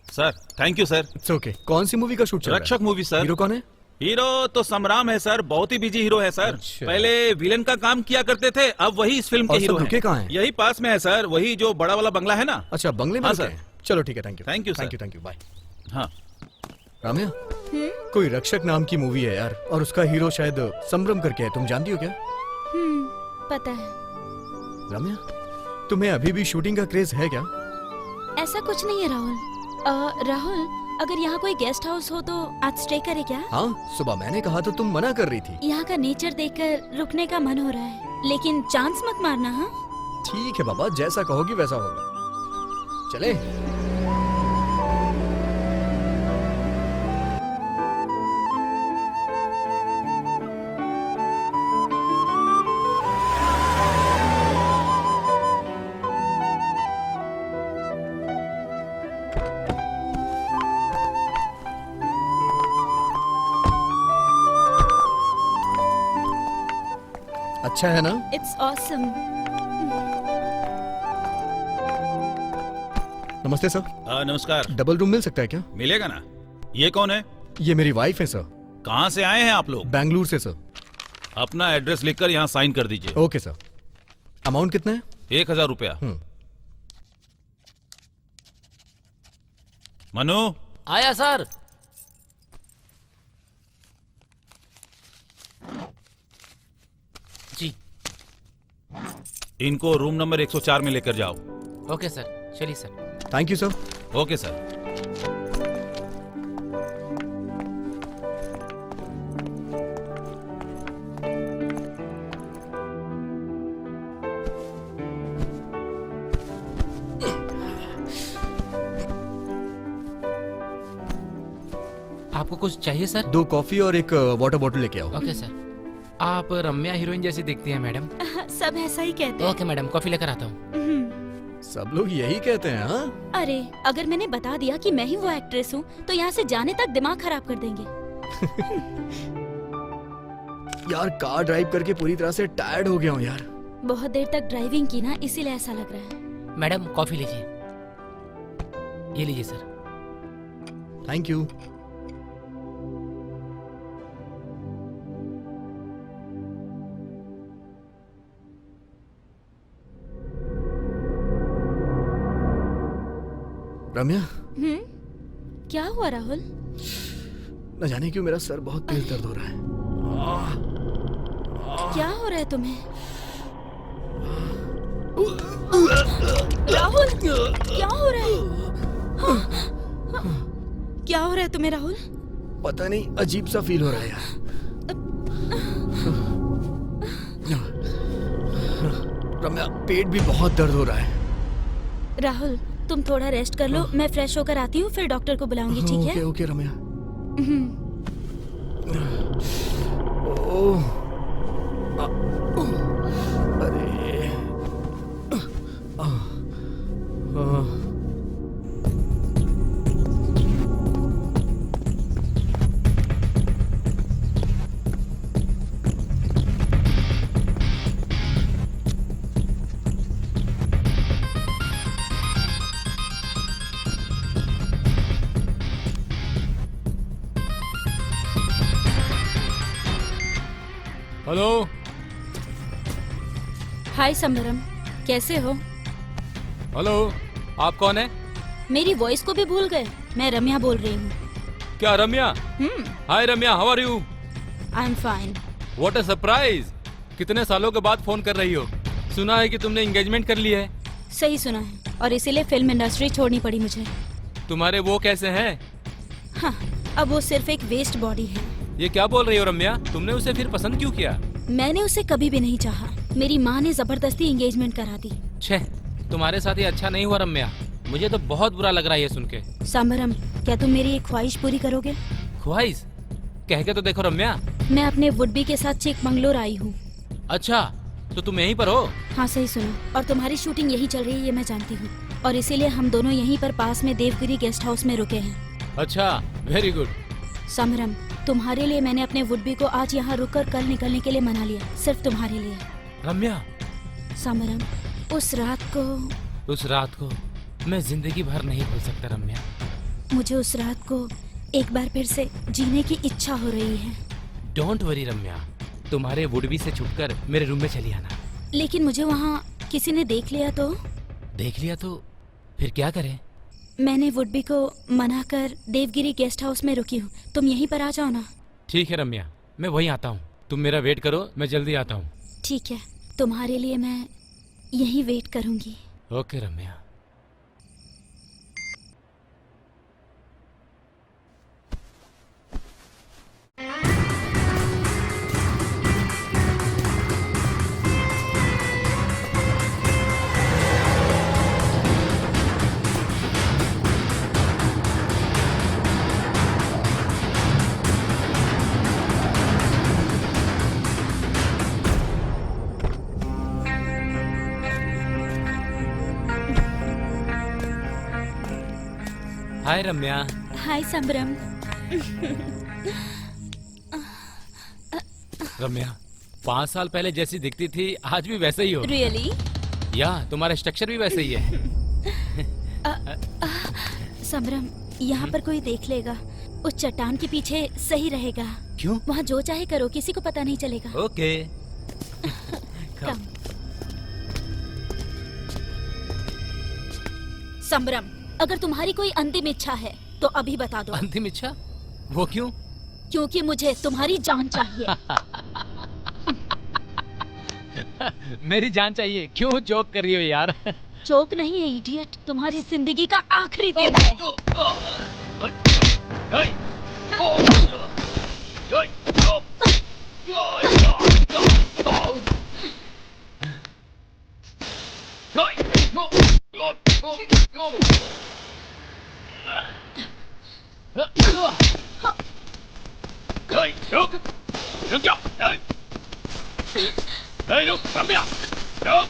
Sir thank you sir. It's okay. कौन सी मूवी का शूट चल रहा है? रक्षक मूवी सर। हीरो कौन है? हीरो तो संग्राम है सर, बहुत ही बिजी हीरो है सर। अच्छा। पहले विलेन का काम किया करते थे, अब वही इस फिल्म के और हीरो सब रुके कहाँ हैं? यही पास में है सर, वही जो बड़ा वाला बंगला है ना। अच्छा, बंगले में हाँ, रुके सर। हैं। चलो ठीक है, thank you. Thank you thank sir. You, thank you, bye. हाँ राम्या, कोई रक्षक नाम की मूवी है यार, और उसका हीरो शायद संभ्रम करके है, तुम जानती हो क्या? पता है। रम्या, तुम्हें अभी भी शूटिंग का क्रेज है क्या? ऐसा कुछ नहीं है राहुल। राहुल, अगर यहाँ कोई गेस्ट हाउस हो तो आज स्टे करे क्या? हाँ, सुबह मैंने कहा तो तुम मना कर रही थी। यहाँ का नेचर देखकर रुकने का मन हो रहा है, लेकिन चांस मत मारना। हाँ ठीक है बाबा, जैसा कहोगी वैसा होगा। चले। अच्छा है ना? It's awesome. नमस्ते सर। नमस्कार। डबल रूम मिल सकता है क्या? मिलेगा ना। ये कौन है? ये मेरी वाइफ है सर। कहाँ से आए हैं आप लोग? बेंगलुरु से सर। अपना एड्रेस लिखकर यहाँ साइन कर दीजिए। Okay sir. अमाउंट कितना है? 1000 रुपया। मनु। आया सर। जी। इनको रूम नंबर 104 में लेकर जाओ। ओके सर, चलिए sir. Thank you sir. Okay sir. आपको कुछ चाहिए सर? 2 कॉफी और एक वाटर बॉटल लेके आओ। Okay sir. आप रम्या हीरोइन जैसी दिखती हैं मैडम। सब ऐसा ही कहते हैं। ओके मैडम, कॉफी लेकर आता हूँ। सब लोग यही कहते हैं। हाँ, अरे अगर मैंने बता दिया कि मैं ही वो एक्ट्रेस हूँ तो यहाँ से जाने तक दिमाग खराब कर देंगे। यार कार ड्राइव करके पूरी तरह से टायर्ड हो गया हूँ यार। बहुत देर तक ड्राइविंग की ना, इसीलिए ऐसा लग रहा है। मैडम कॉफी लीजिए। ये लीजिए सर। Thank you. रम्या, क्या हुआ राहुल? न जाने क्यों मेरा सर बहुत तेज दर्द हो रहा है। क्या हो रहा है तुम्हें? राहुल क्या हो रहा है? क्या हो रहा है तुम्हें राहुल? पता नहीं, अजीब सा फील हो रहा है यार। रम्या, पेट भी बहुत दर्द हो रहा है। राहुल तुम थोड़ा रेस्ट कर लो, मैं फ्रेश होकर आती हूँ, फिर डॉक्टर को बुलाऊंगी, ठीक है? ओके ओके रम्या। ओह, अरे, हेलो। हाय समरम, कैसे हो? हेलो, आप कौन है? मेरी वॉइस को भी भूल गए? मैं रम्या बोल रही हूँ। क्या Ramya? Hi Ramya, how are you? I am fine. What a surprise! कितने सालों के बाद फोन कर रही हो? सुना है कि तुमने एंगेजमेंट कर ली है। सही सुना है, और इसीलिए फिल्म इंडस्ट्री छोड़नी पड़ी मुझे। तुम्हारे वो कैसे हैं? हाँ, अब वो सिर्फ एक वेस्ट बॉडी है। ये क्या बोल रही हो रम्या? तुमने उसे फिर पसंद क्यों किया? मैंने उसे कभी भी नहीं चाहा। मेरी माँ ने जबरदस्ती एंगेजमेंट करा दी। छे, तुम्हारे साथ ये अच्छा नहीं हुआ रम्या। मुझे तो बहुत बुरा लग रहा है ये सुन के। समरम, क्या तुम मेरी एक ख्वाहिश पूरी करोगे? ख्वाहिश? कह के तो देखो रम्या। मैं अपने वुड बी के साथ चिकमंगलूर आई हूँ। अच्छा, तो तुम यहीं पर हो? हाँ सही सुनो, और तुम्हारी शूटिंग यही चल रही है, ये मैं जानती हूँ, और इसीलिए हम दोनों यहीं पर पास में देवगिरी गेस्ट हाउस में रुके हैं। अच्छा, वेरी गुड। समरम, तुम्हारे लिए मैंने अपने वुड बी को आज यहाँ रुककर कल निकलने के लिए मना लिया, सिर्फ तुम्हारे लिए। रम्या, समरम, उस रात को मैं जिंदगी भर नहीं भूल सकता रम्या। मुझे उस रात को एक बार फिर से जीने की इच्छा हो रही है। डोंट वरी रम्या, तुम्हारे वुडबी से छुपकर मेरे रूम में चली आना। लेकिन मुझे वहाँ किसी ने देख लिया तो? देख लिया तो फिर क्या करें? मैंने वुडबी को मना कर देवगिरी गेस्ट हाउस में रुकी हूँ, तुम यहीं पर आ जाओ ना। ठीक है रम्या, मैं वहीं आता हूँ। तुम मेरा वेट करो, मैं जल्दी आता हूँ। ठीक है, तुम्हारे लिए मैं यहीं वेट करूंगी। ओके रम्या। हाय रम्या। हाय समरम। रम्या, 5 साल पहले जैसी दिखती थी आज भी वैसे ही हो। रियली? या तुम्हारा स्ट्रक्चर भी वैसे ही है। समरम, यहाँ पर कोई देख लेगा, उस चट्टान के पीछे सही रहेगा। क्यों? वहाँ जो चाहे करो, किसी को पता नहीं चलेगा। ओके। कम। समरम, अगर तुम्हारी कोई अंतिम इच्छा है तो अभी बता दो। अंतिम इच्छा? वो क्यों? क्योंकि मुझे तुम्हारी जान चाहिए। मेरी जान चाहिए? क्यों जोक कर रही हो यार? जोक नहीं है इडियट, तुम्हारी जिंदगी का आखिरी दिन रुक जाओ। रुक।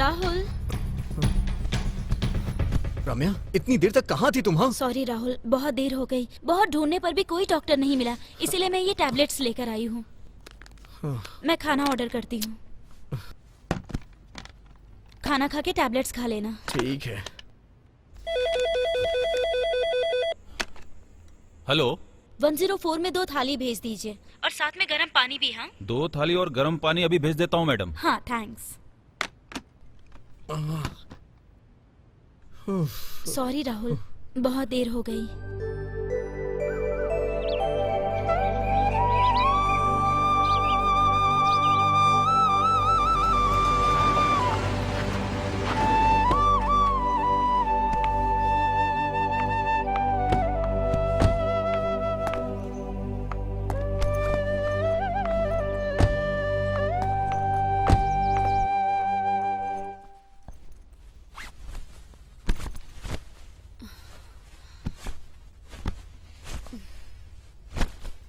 राहुल। रम्या, इतनी देर तक कहाँ थी तुम? हाँ, सॉरी राहुल, बहुत देर हो गई। बहुत ढूंढने पर भी कोई डॉक्टर नहीं मिला, इसीलिए मैं ये टैबलेट्स लेकर आई हूँ। मैं खाना ऑर्डर करती हूँ। खाना खा के टैबलेट्स खा लेना। ठीक है। हेलो, 104 में 2 थाली भेज दीजिए और साथ में गर्म पानी भी। हाँ 2 थाली और गर्म पानी अभी भेज देता हूँ मैडम। हाँ थैंक्स। सॉरी राहुल, बहुत देर हो गई।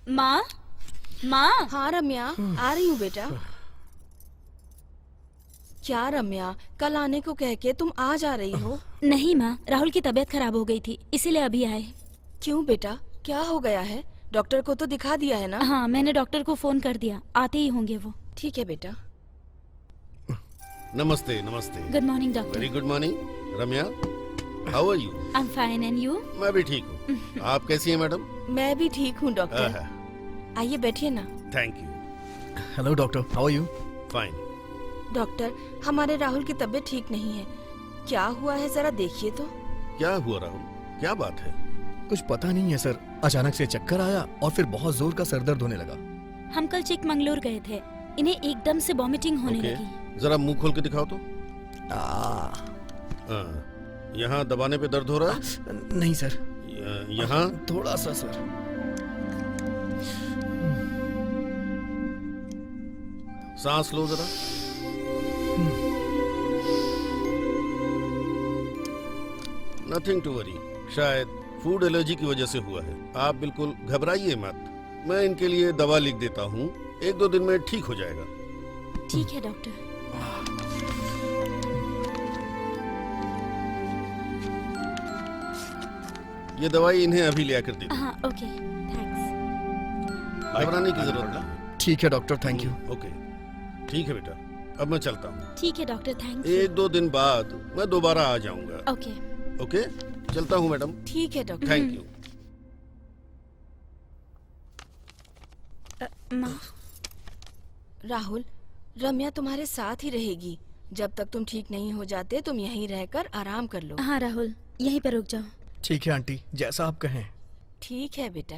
माँ, माँ। हाँ रम्या, आ रही हूँ बेटा। क्या रम्या, कल आने को कह के तुम आज आ रही हो? नहीं माँ, राहुल की तबीयत खराब हो गई थी, इसीलिए अभी आए। क्यों बेटा, क्या हो गया है? डॉक्टर को तो दिखा दिया है ना? हाँ मैंने डॉक्टर को फोन कर दिया, आते ही होंगे वो। ठीक है बेटा। नमस्ते नमस्ते। Good morning doctor. Very good morning. Ramya, how are you? I am fine and you? मैं भी ठीक हूँ। आप कैसी हैं मैडम? मैं भी ठीक हूँ डॉक्टर। आइए बैठिए ना। Thank you. Hello doctor, how are you? Fine. Doctor, हमारे राहुल की तबीयत ठीक नहीं है। क्या हुआ है जरा देखिए तो। क्या हुआ राहुल, क्या बात है? कुछ पता नहीं है सर, अचानक से चक्कर आया और फिर बहुत जोर का सर दर्द होने लगा। हम कल चिकमंगलूर गए थे, इन्हें एकदम से वॉमिटिंग होने लगी। जरा मुंह खोल के दिखाओ तो। यहाँ दबाने पे दर्द हो रहा है? नहीं सर। यहाँ थोड़ा सा सर। सांस लो जरा। नथिंग टू वरी, शायद फूड एलर्जी की वजह से हुआ है। आप बिल्कुल घबराइए मत, मैं इनके लिए दवा लिख देता हूँ, 1-2 दिन में ठीक हो जाएगा। ठीक है डॉक्टर। ये दवाई इन्हें अभी ले आकर दे दो। हाँ ओके थैंक्स। घबराने की जरूरत नहीं। ठीक है डॉक्टर, थैंक यू। ओके ठीक है बेटा, अब मैं चलता हूँ। ठीक है डॉक्टर, थैंक 1-2 दिन बाद मैं दोबारा आ जाऊंगा। ओके ओके, चलता हूँ मैडम। ठीक है डॉक्टर। Thank you. माँ। राहुल, रम्या तुम्हारे साथ ही रहेगी। जब तक तुम ठीक नहीं हो जाते तुम यहीं रहकर आराम कर लो। हाँ राहुल, यहीं पर रुक जाओ। ठीक है आंटी, जैसा आप कहें। ठीक है बेटा।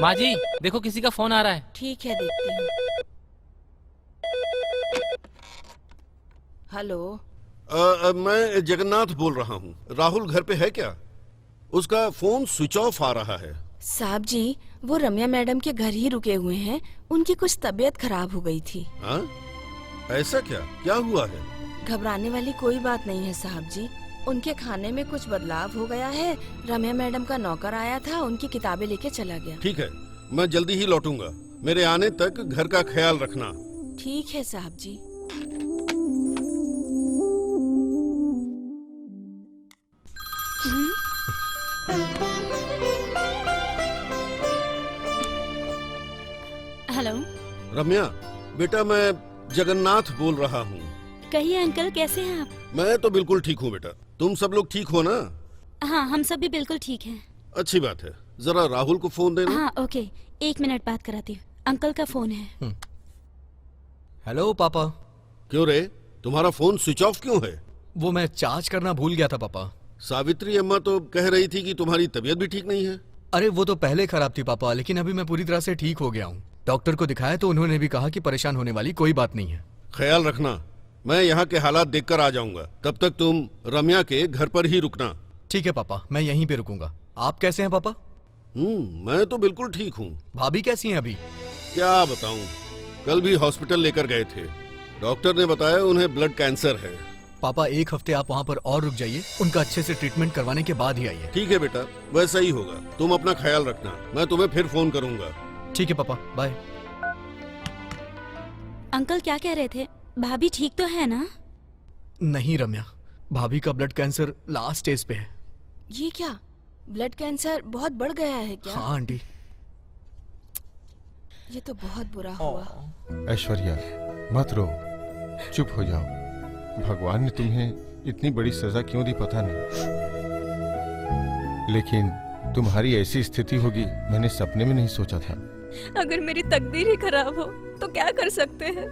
माँ जी देखो, किसी का फोन आ रहा है। ठीक है देखती हूँ। हेलो। मैं जगन्नाथ बोल रहा हूँ। राहुल घर पे है क्या? उसका फोन स्विच ऑफ आ रहा है। साहब जी, वो रम्या मैडम के घर ही रुके हुए हैं। उनकी कुछ तबीयत खराब हो गई थी। हाँ? ऐसा क्या? क्या हुआ है? घबराने वाली कोई बात नहीं है साहब जी। उनके खाने में कुछ बदलाव हो गया है। रम्या मैडम का नौकर आया था, उनकी किताबें लेके चला गया। ठीक है, मैं जल्दी ही लौटूंगा। मेरे आने तक घर का ख्याल रखना। ठीक है साहब जी। हेलो रम्या बेटा, मैं जगन्नाथ बोल रहा हूँ। कहिए अंकल, कैसे हैं आप? मैं तो बिल्कुल ठीक हूँ बेटा। तुम सब लोग ठीक हो ना? हाँ हम सब भी बिल्कुल ठीक हैं। अच्छी बात है। जरा राहुल को फोन देना। हाँ ओके, 1 मिनट बात कराती हूँ। अंकल का फोन है। हेलो पापा। क्यों रे, तुम्हारा फोन स्विच ऑफ क्यों है? वो मैं चार्ज करना भूल गया था पापा। सावित्री अम्मा तो कह रही थी कि तुम्हारी तबीयत भी ठीक नहीं है। अरे वो तो पहले खराब थी पापा, लेकिन अभी मैं पूरी तरह से ठीक हो गया हूँ। डॉक्टर को दिखाया तो उन्होंने भी कहा कि परेशान होने वाली कोई बात नहीं है। ख्याल रखना, मैं यहाँ के हालात देखकर आ जाऊंगा। तब तक तुम रम्या के घर पर ही रुकना। ठीक है पापा, मैं यहीं पे रुकूंगा। आप कैसे हैं पापा? मैं तो बिल्कुल ठीक हूँ। भाभी कैसी हैं अभी? क्या बताऊं, कल भी हॉस्पिटल लेकर गए थे। डॉक्टर ने बताया उन्हें ब्लड कैंसर है। पापा 1 हफ्ते आप वहाँ पर और रुक जाइए, उनका अच्छे से ट्रीटमेंट करवाने के बाद ही आइए। ठीक है बेटा, वैसा ही होगा। तुम अपना ख्याल रखना, मैं तुम्हें फिर फोन करूंगा। ठीक है पापा, बाय। अंकल क्या कह रहे थे? भाभी ठीक तो है ना? नहीं रम्या, भाभी का ब्लड कैंसर लास्ट स्टेज पे है। ये क्या, ब्लड कैंसर बहुत बढ़ गया है क्या? हाँ आंटी। ये तो बहुत बुरा हुआ। ऐश्वर्या मत रो, चुप हो जाओ। भगवान ने तुम्हें इतनी बड़ी सजा क्यों दी पता नहीं, लेकिन तुम्हारी ऐसी स्थिति होगी मैंने सपने में नहीं सोचा था। अगर मेरी तकदीर ही खराब हो तो क्या कर सकते हैं?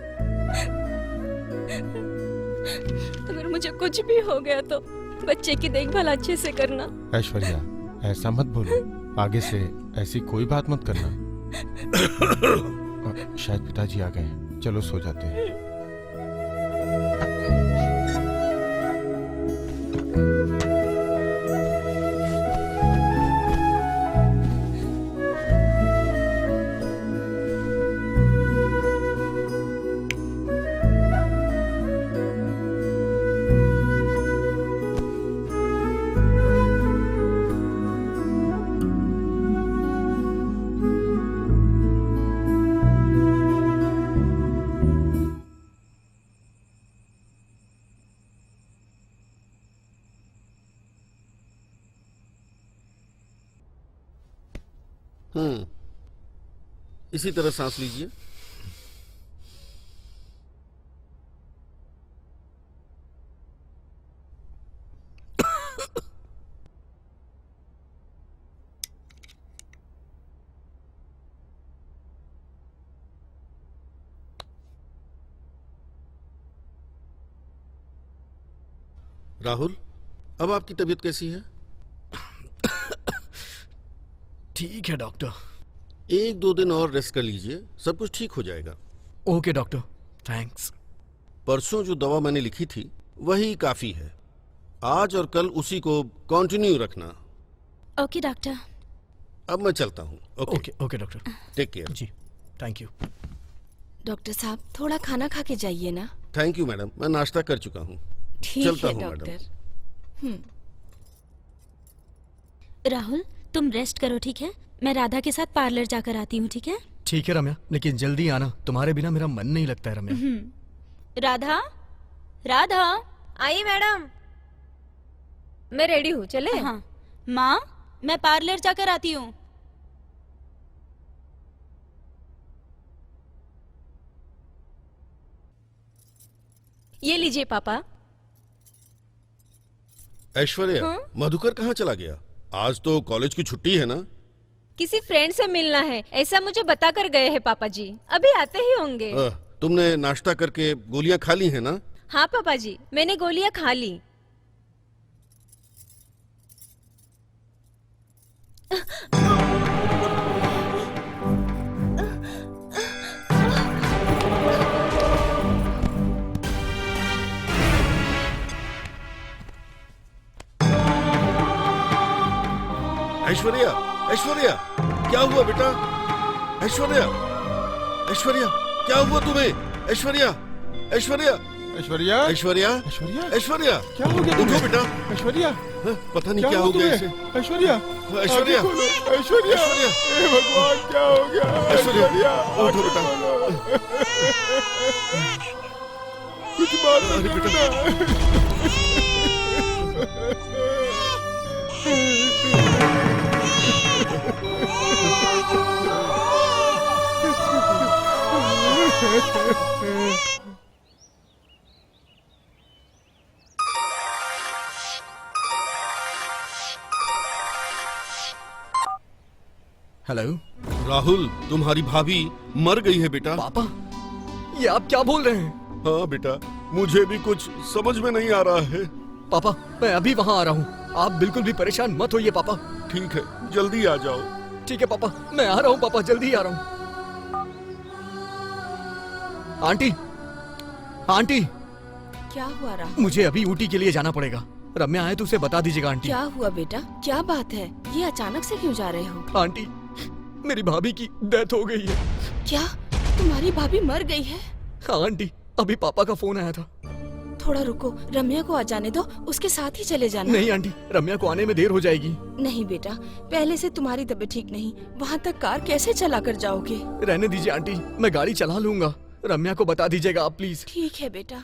अगर मुझे कुछ भी हो गया तो बच्चे की देखभाल अच्छे से करना। ऐश्वर्या ऐसा मत बोलो, आगे से ऐसी कोई बात मत करना। शायद पिताजी आ गए हैं, चलो सो जाते हैं। इसी तरह सांस लीजिए। राहुल, अब आपकी तबीयत कैसी है? ठीक है डॉक्टर। 1-2 दिन और रेस्ट कर लीजिए, सब कुछ ठीक हो जाएगा। Okay doctor, thanks. परसों जो दवा मैंने लिखी थी वही काफी है। आज और कल उसी को कंटिन्यू रखना। Okay doctor. अब मैं चलता हूँ। Okay okay doctor, take care. जी थैंक यू। डॉक्टर साहब थोड़ा खाना खा के जाइए ना। थैंक यू मैडम, मैं नाश्ता कर चुका हूँ। ठीक चलता है हूँ डॉक्टर। राहुल तुम रेस्ट करो, ठीक है? मैं राधा के साथ पार्लर जाकर आती हूँ, ठीक है? ठीक है रम्या, लेकिन जल्दी आना, तुम्हारे बिना मेरा मन नहीं लगता है रम्या। राधा, राधा। आई मैडम, मैं रेडी हूँ, चले? हाँ माँ, मैं पार्लर जाकर आती हूँ। ये लीजिए पापा। ऐश्वर्या, मधुकर कहाँ चला गया? आज तो कॉलेज की छुट्टी है ना? किसी फ्रेंड से मिलना है ऐसा मुझे बता कर गए हैं पापा जी, अभी आते ही होंगे। तुमने नाश्ता करके गोलियां खा ली है ना? हाँ पापा जी, मैंने गोलियां खा ली। ऐश्वर्या, ऐश्वर्या, क्या हुआ बेटा? ऐश्वर्या, ऐश्वर्या, क्या हुआ तुम्हें? ऐश्वर्या, ऐश्वर्या, ऐश्वर्या, ऐश्वर्या, ऐश्वर्या, ऐश्वर्या, क्या हो गया? उठो बेटा। ऐश्वर्या, पता नहीं क्या हो गया इसे। ऐश्वर्या, ऐश्वर्या, ऐश्वर्या, हे भगवान क्या हो गया? ऐश्वर्या, उठो बेटा। कुछ बात नहीं बेटा। हेलो राहुल, तुम्हारी भाभी मर गई है बेटा। पापा, ये आप क्या बोल रहे हैं? हाँ बेटा, मुझे भी कुछ समझ में नहीं आ रहा है। पापा मैं अभी वहाँ आ रहा हूँ, आप बिल्कुल भी परेशान मत होइए पापा। ठीक है, जल्दी आ जाओ। ठीक है पापा, मैं आ रहा हूँ पापा, जल्दी आ रहा हूँ। आंटी, आंटी, क्या हुआ राहुल? मुझे अभी ऊटी के लिए जाना पड़ेगा। रम्या आए तो उसे बता दीजिएगा आंटी। क्या हुआ बेटा, क्या बात है? ये अचानक से क्यों जा रहे हो? आंटी, मेरी भाभी की डेथ हो गई है। क्या तुम्हारी भाभी मर गई है? हाँ आंटी, अभी पापा का फोन आया था। थोड़ा रुको, रम्या को आ जाने दो, उसके साथ ही चले जाना। नहीं आंटी, रम्या को आने में देर हो जाएगी। नहीं बेटा, पहले से तुम्हारी तबीयत ठीक नहीं, वहाँ तक कार कैसे चला कर जाओगे? रहने दीजिए आंटी, मैं गाड़ी चला लूंगा। रम्या को बता दीजिएगा आप प्लीज। ठीक है बेटा।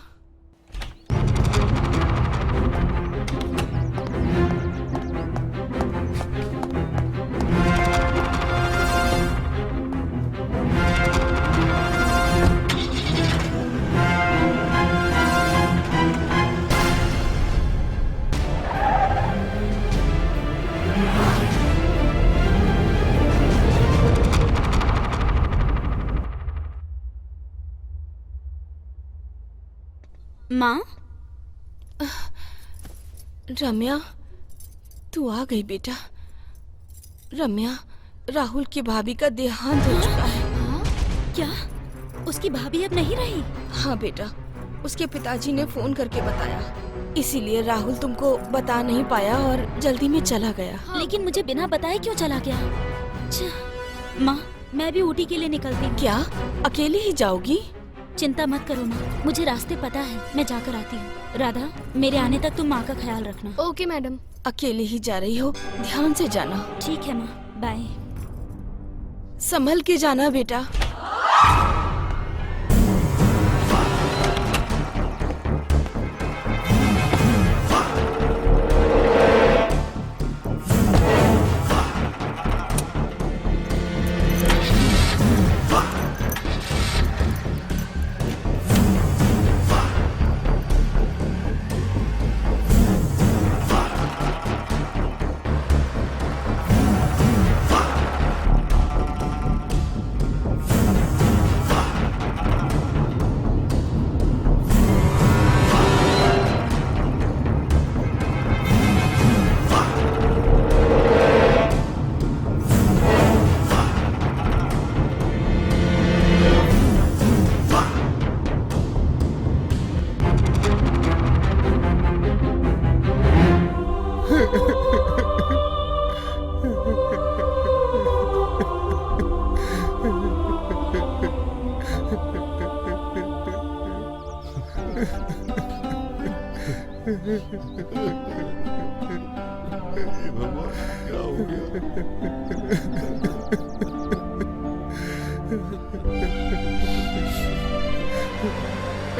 माँ, रम्या, तू आ गई बेटा। रम्या, राहुल की भाभी का देहांत हो चुका है। क्या उसकी भाभी अब नहीं रही? हाँ बेटा, उसके पिताजी ने फोन करके बताया, इसीलिए राहुल तुमको बता नहीं पाया और जल्दी में चला गया। लेकिन मुझे बिना बताए क्यों चला गया? माँ, मैं भी ऊटी के लिए निकलती हूँ। क्या अकेले ही जाओगी? चिंता मत करो माँ, मुझे रास्ते पता है, मैं जाकर आती हूँ। राधा, मेरे आने तक तुम माँ का ख्याल रखना। Okay madam. अकेले ही जा रही हो, ध्यान से जाना। ठीक है माँ, बाय। संभल के जाना बेटा।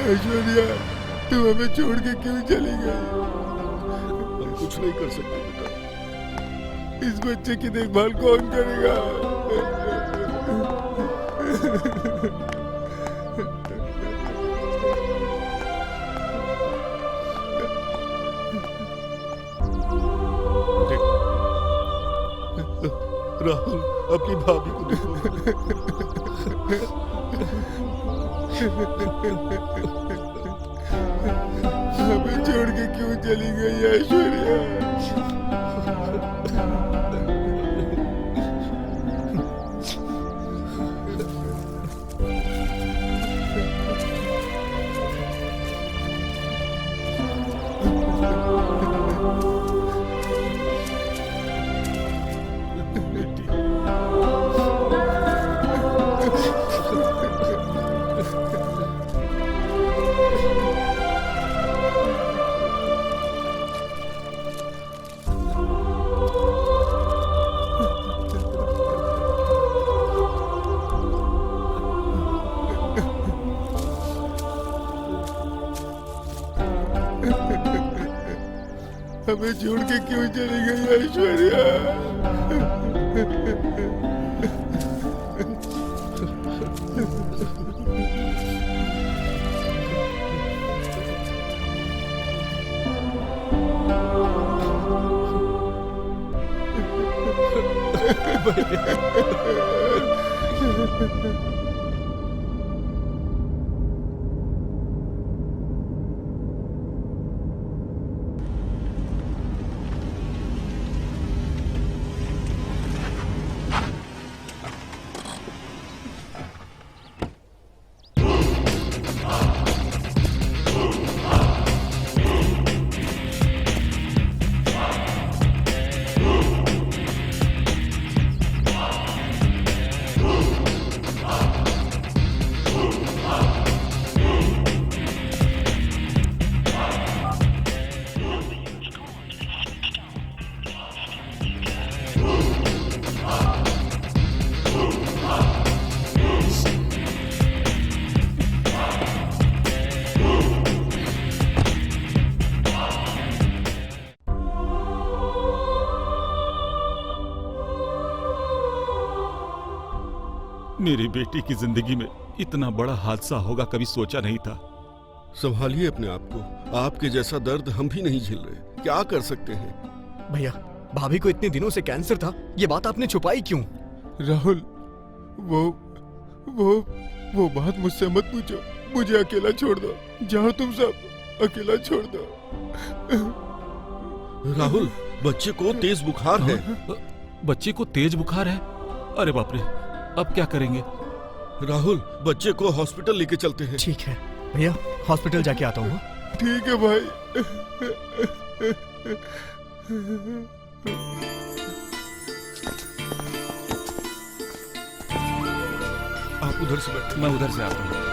ऐश्वर्या, तुम हमें छोड़ के क्यों चली गई? हम कुछ नहीं कर सकते बेटा। इस बच्चे की देखभाल कौन करेगा? राहुल, अपनी भाभी को देखो। हमें छोड़ के क्यों चली गई ऐश्वर्या? हमें छोड़ के क्यों चली गई ऐश्वर्या? मेरी बेटी की जिंदगी में इतना बड़ा हादसा होगा कभी सोचा नहीं था। संभालिए अपने आप को। आपके जैसा दर्द हम भी नहीं झेल रहे, क्या कर सकते हैं। भैया, भाभी को इतने दिनों से कैंसर था, ये बात आपने छुपाई क्यों? राहुल, वो बात मुझसे मत पूछो। मुझे अकेला छोड़ दो। जाओ तुम सब, अकेला छोड़ दो। राहुल, बच्चे को तेज बुखार है। बच्चे को तेज बुखार है? अरे बाप रे, अब क्या करेंगे? राहुल, बच्चे को हॉस्पिटल लेके चलते हैं। ठीक है भैया, हॉस्पिटल जाके आता हूँ। ठीक है भाई। आप उधर से बैठो। मैं उधर से आता हूँ।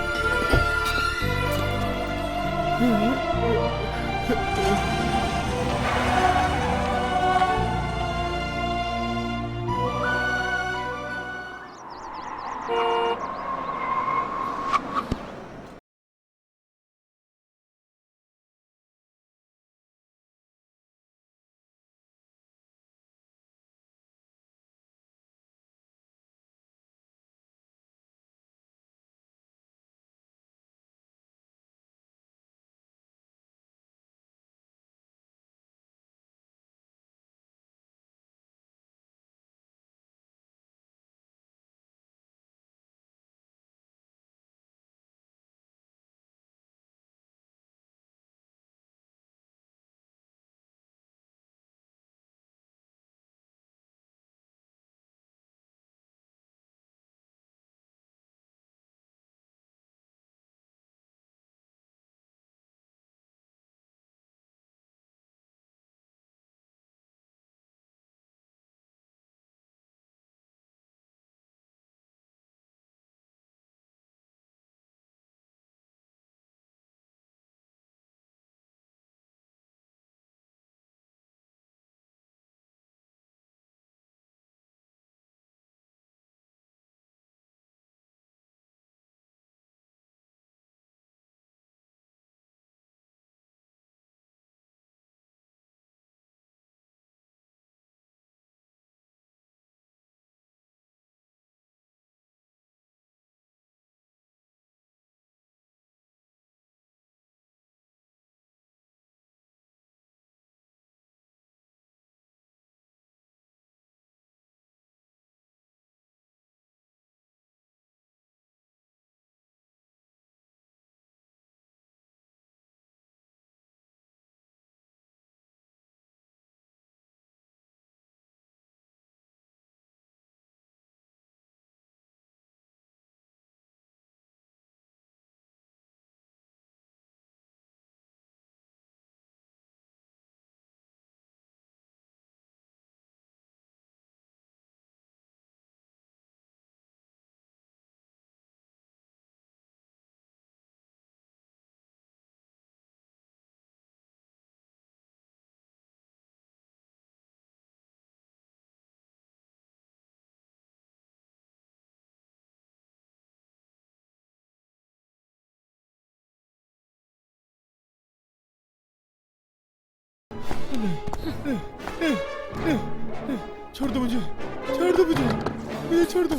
छोड़ दो मुझे, छोड़ दो मुझे छोड़ दो।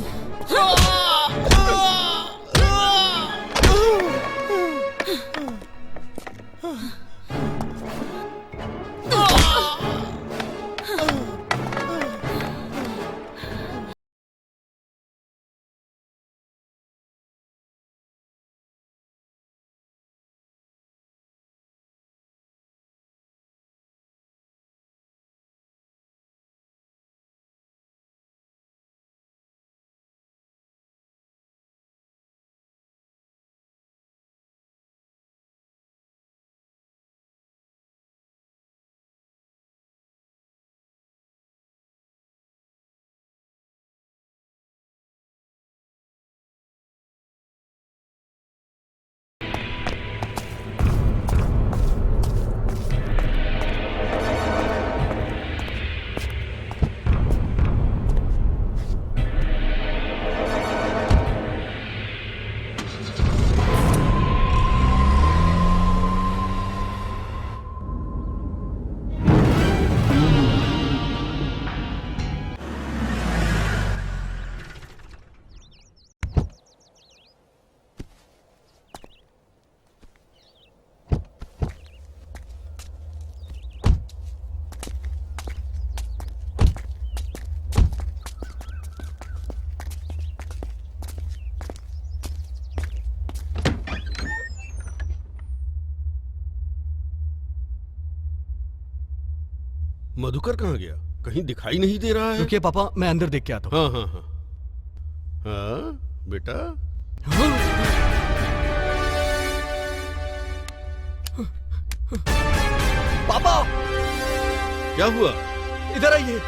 मधुकर कहाँ गया? कहीं दिखाई नहीं दे रहा है। रुकिए पापा, मैं अंदर देख के आता हूँ। हाँ हाँ हाँ हाँ बेटा। पापा क्या हुआ? इधर आइए।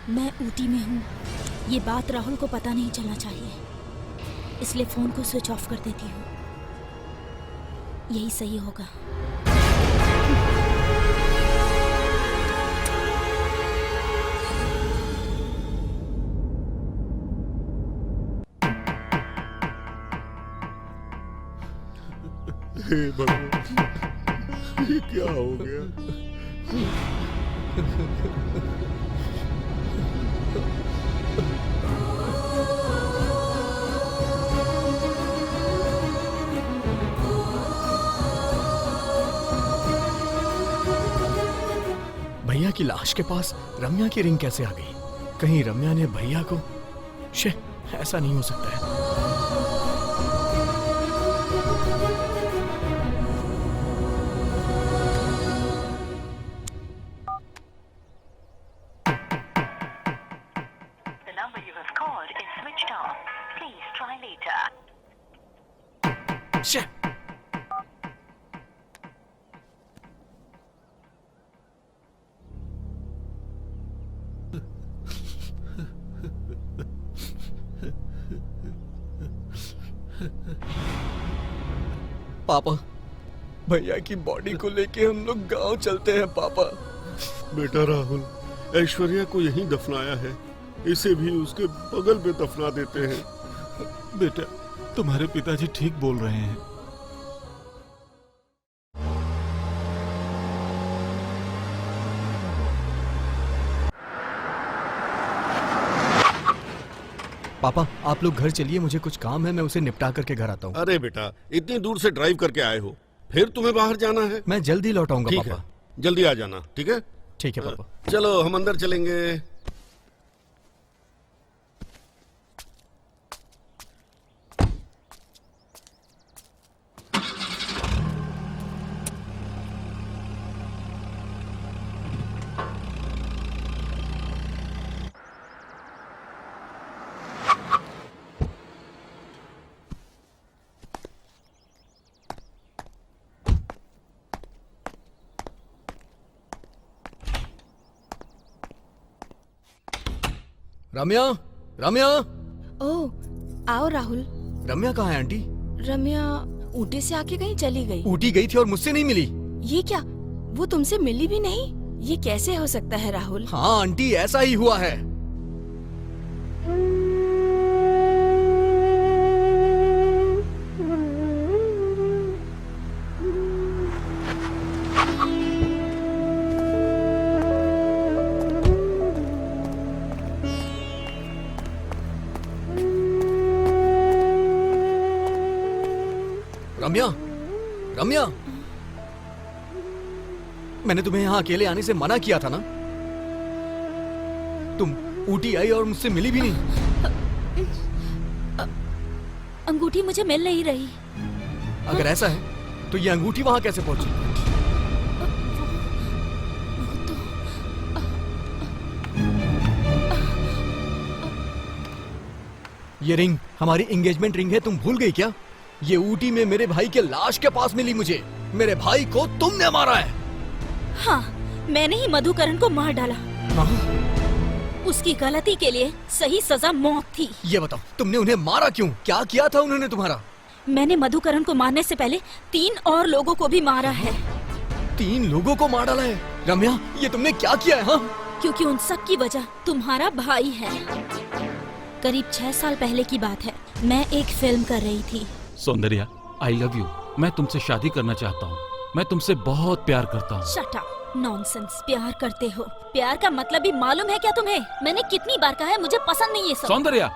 मैं ऊटी में हूँ, ये बात राहुल को पता नहीं चलना चाहिए, इसलिए फोन को स्विच ऑफ कर देती हूँ। यही सही होगा। हे भगवान, ये क्या हो गया? भैया की लाश के पास रम्या की रिंग कैसे आ गई? कहीं रम्या ने भैया को? शे, ऐसा नहीं हो सकता है। शे, पापा, भैया की बॉडी को लेके हम लोग गांव चलते हैं पापा। बेटा राहुल, ऐश्वर्या को यहीं दफनाया है, इसे भी उसके बगल में दफना देते हैं। बेटा, तुम्हारे पिताजी ठीक बोल रहे हैं। पापा, आप लोग घर चलिए, मुझे कुछ काम है, मैं उसे निपटा करके घर आता हूँ। अरे बेटा, इतनी दूर से ड्राइव करके आए हो, फिर तुम्हें बाहर जाना है? मैं जल्दी लौट आऊंगा ठीक पापा। है, जल्दी आ जाना, ठीक है? ठीक है पापा। चलो हम अंदर चलेंगे। रम्या, रम्या, ओह, आओ राहुल। रम्या कहाँ है आंटी? रम्या ऊटी से आके कहीं चली गई। ऊटी गई थी और मुझसे नहीं मिली। ये क्या, वो तुमसे मिली भी नहीं? ये कैसे हो सकता है राहुल? हाँ आंटी, ऐसा ही हुआ है। रम्या, रम्या, मैंने तुम्हें यहाँ अकेले आने से मना किया था ना? तुम ऊटी आई और मुझसे मिली भी नहीं। अंगूठी मुझे मिल नहीं रही। अगर ऐसा है तो ये अंगूठी वहां कैसे पहुंची? ये रिंग हमारी एंगेजमेंट रिंग है, तुम भूल गई क्या? ये ऊटी में मेरे भाई के लाश के पास मिली मुझे। मेरे भाई को तुमने मारा है। हाँ, मैंने ही मधुकरण को मार डाला। उसकी गलती के लिए सही सजा मौत थी। ये बताओ, तुमने उन्हें मारा क्यों? क्या किया था उन्होंने तुम्हारा? मैंने मधुकरण को मारने से पहले 3 और लोगों को भी मारा है। 3 लोगों को मार डाला है? रम्या, ये तुमने क्या किया है? हाँ? क्योंकि उन सब की वजह तुम्हारा भाई है। करीब 6 साल पहले की बात है, मैं एक फिल्म कर रही थी। सौंदर्या, आई लव यू। मैं तुमसे शादी करना चाहता हूँ। मैं तुमसे बहुत प्यार करता हूँ। Shut up, nonsense. प्यार करते हो? प्यार का मतलब भी मालूम है क्या तुम्हें? मैंने कितनी बार कहा है मुझे पसंद नहीं है सब। Soundarya,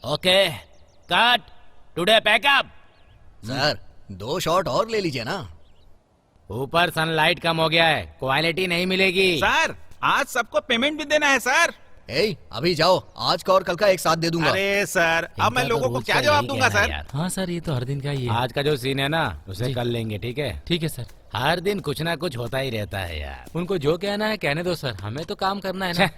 okay cut, today pack up. Sir 2 shot और ले लीजिए ना। ऊपर सनलाइट कम हो गया है, क्वालिटी नहीं मिलेगी। सर आज सबको पेमेंट भी देना है सर। अभी जाओ, आज का और कल का एक साथ दे दूंगा। अरे सर, अब मैं लोगों को क्या जवाब दूंगा सर? हाँ सर, ये तो हर दिन का ही है। आज का जो सीन है ना, उसे कर लेंगे, ठीक है? ठीक है सर। हर दिन कुछ ना कुछ होता ही रहता है यार। उनको जो कहना है कहने दो सर, हमें तो काम करना है ना।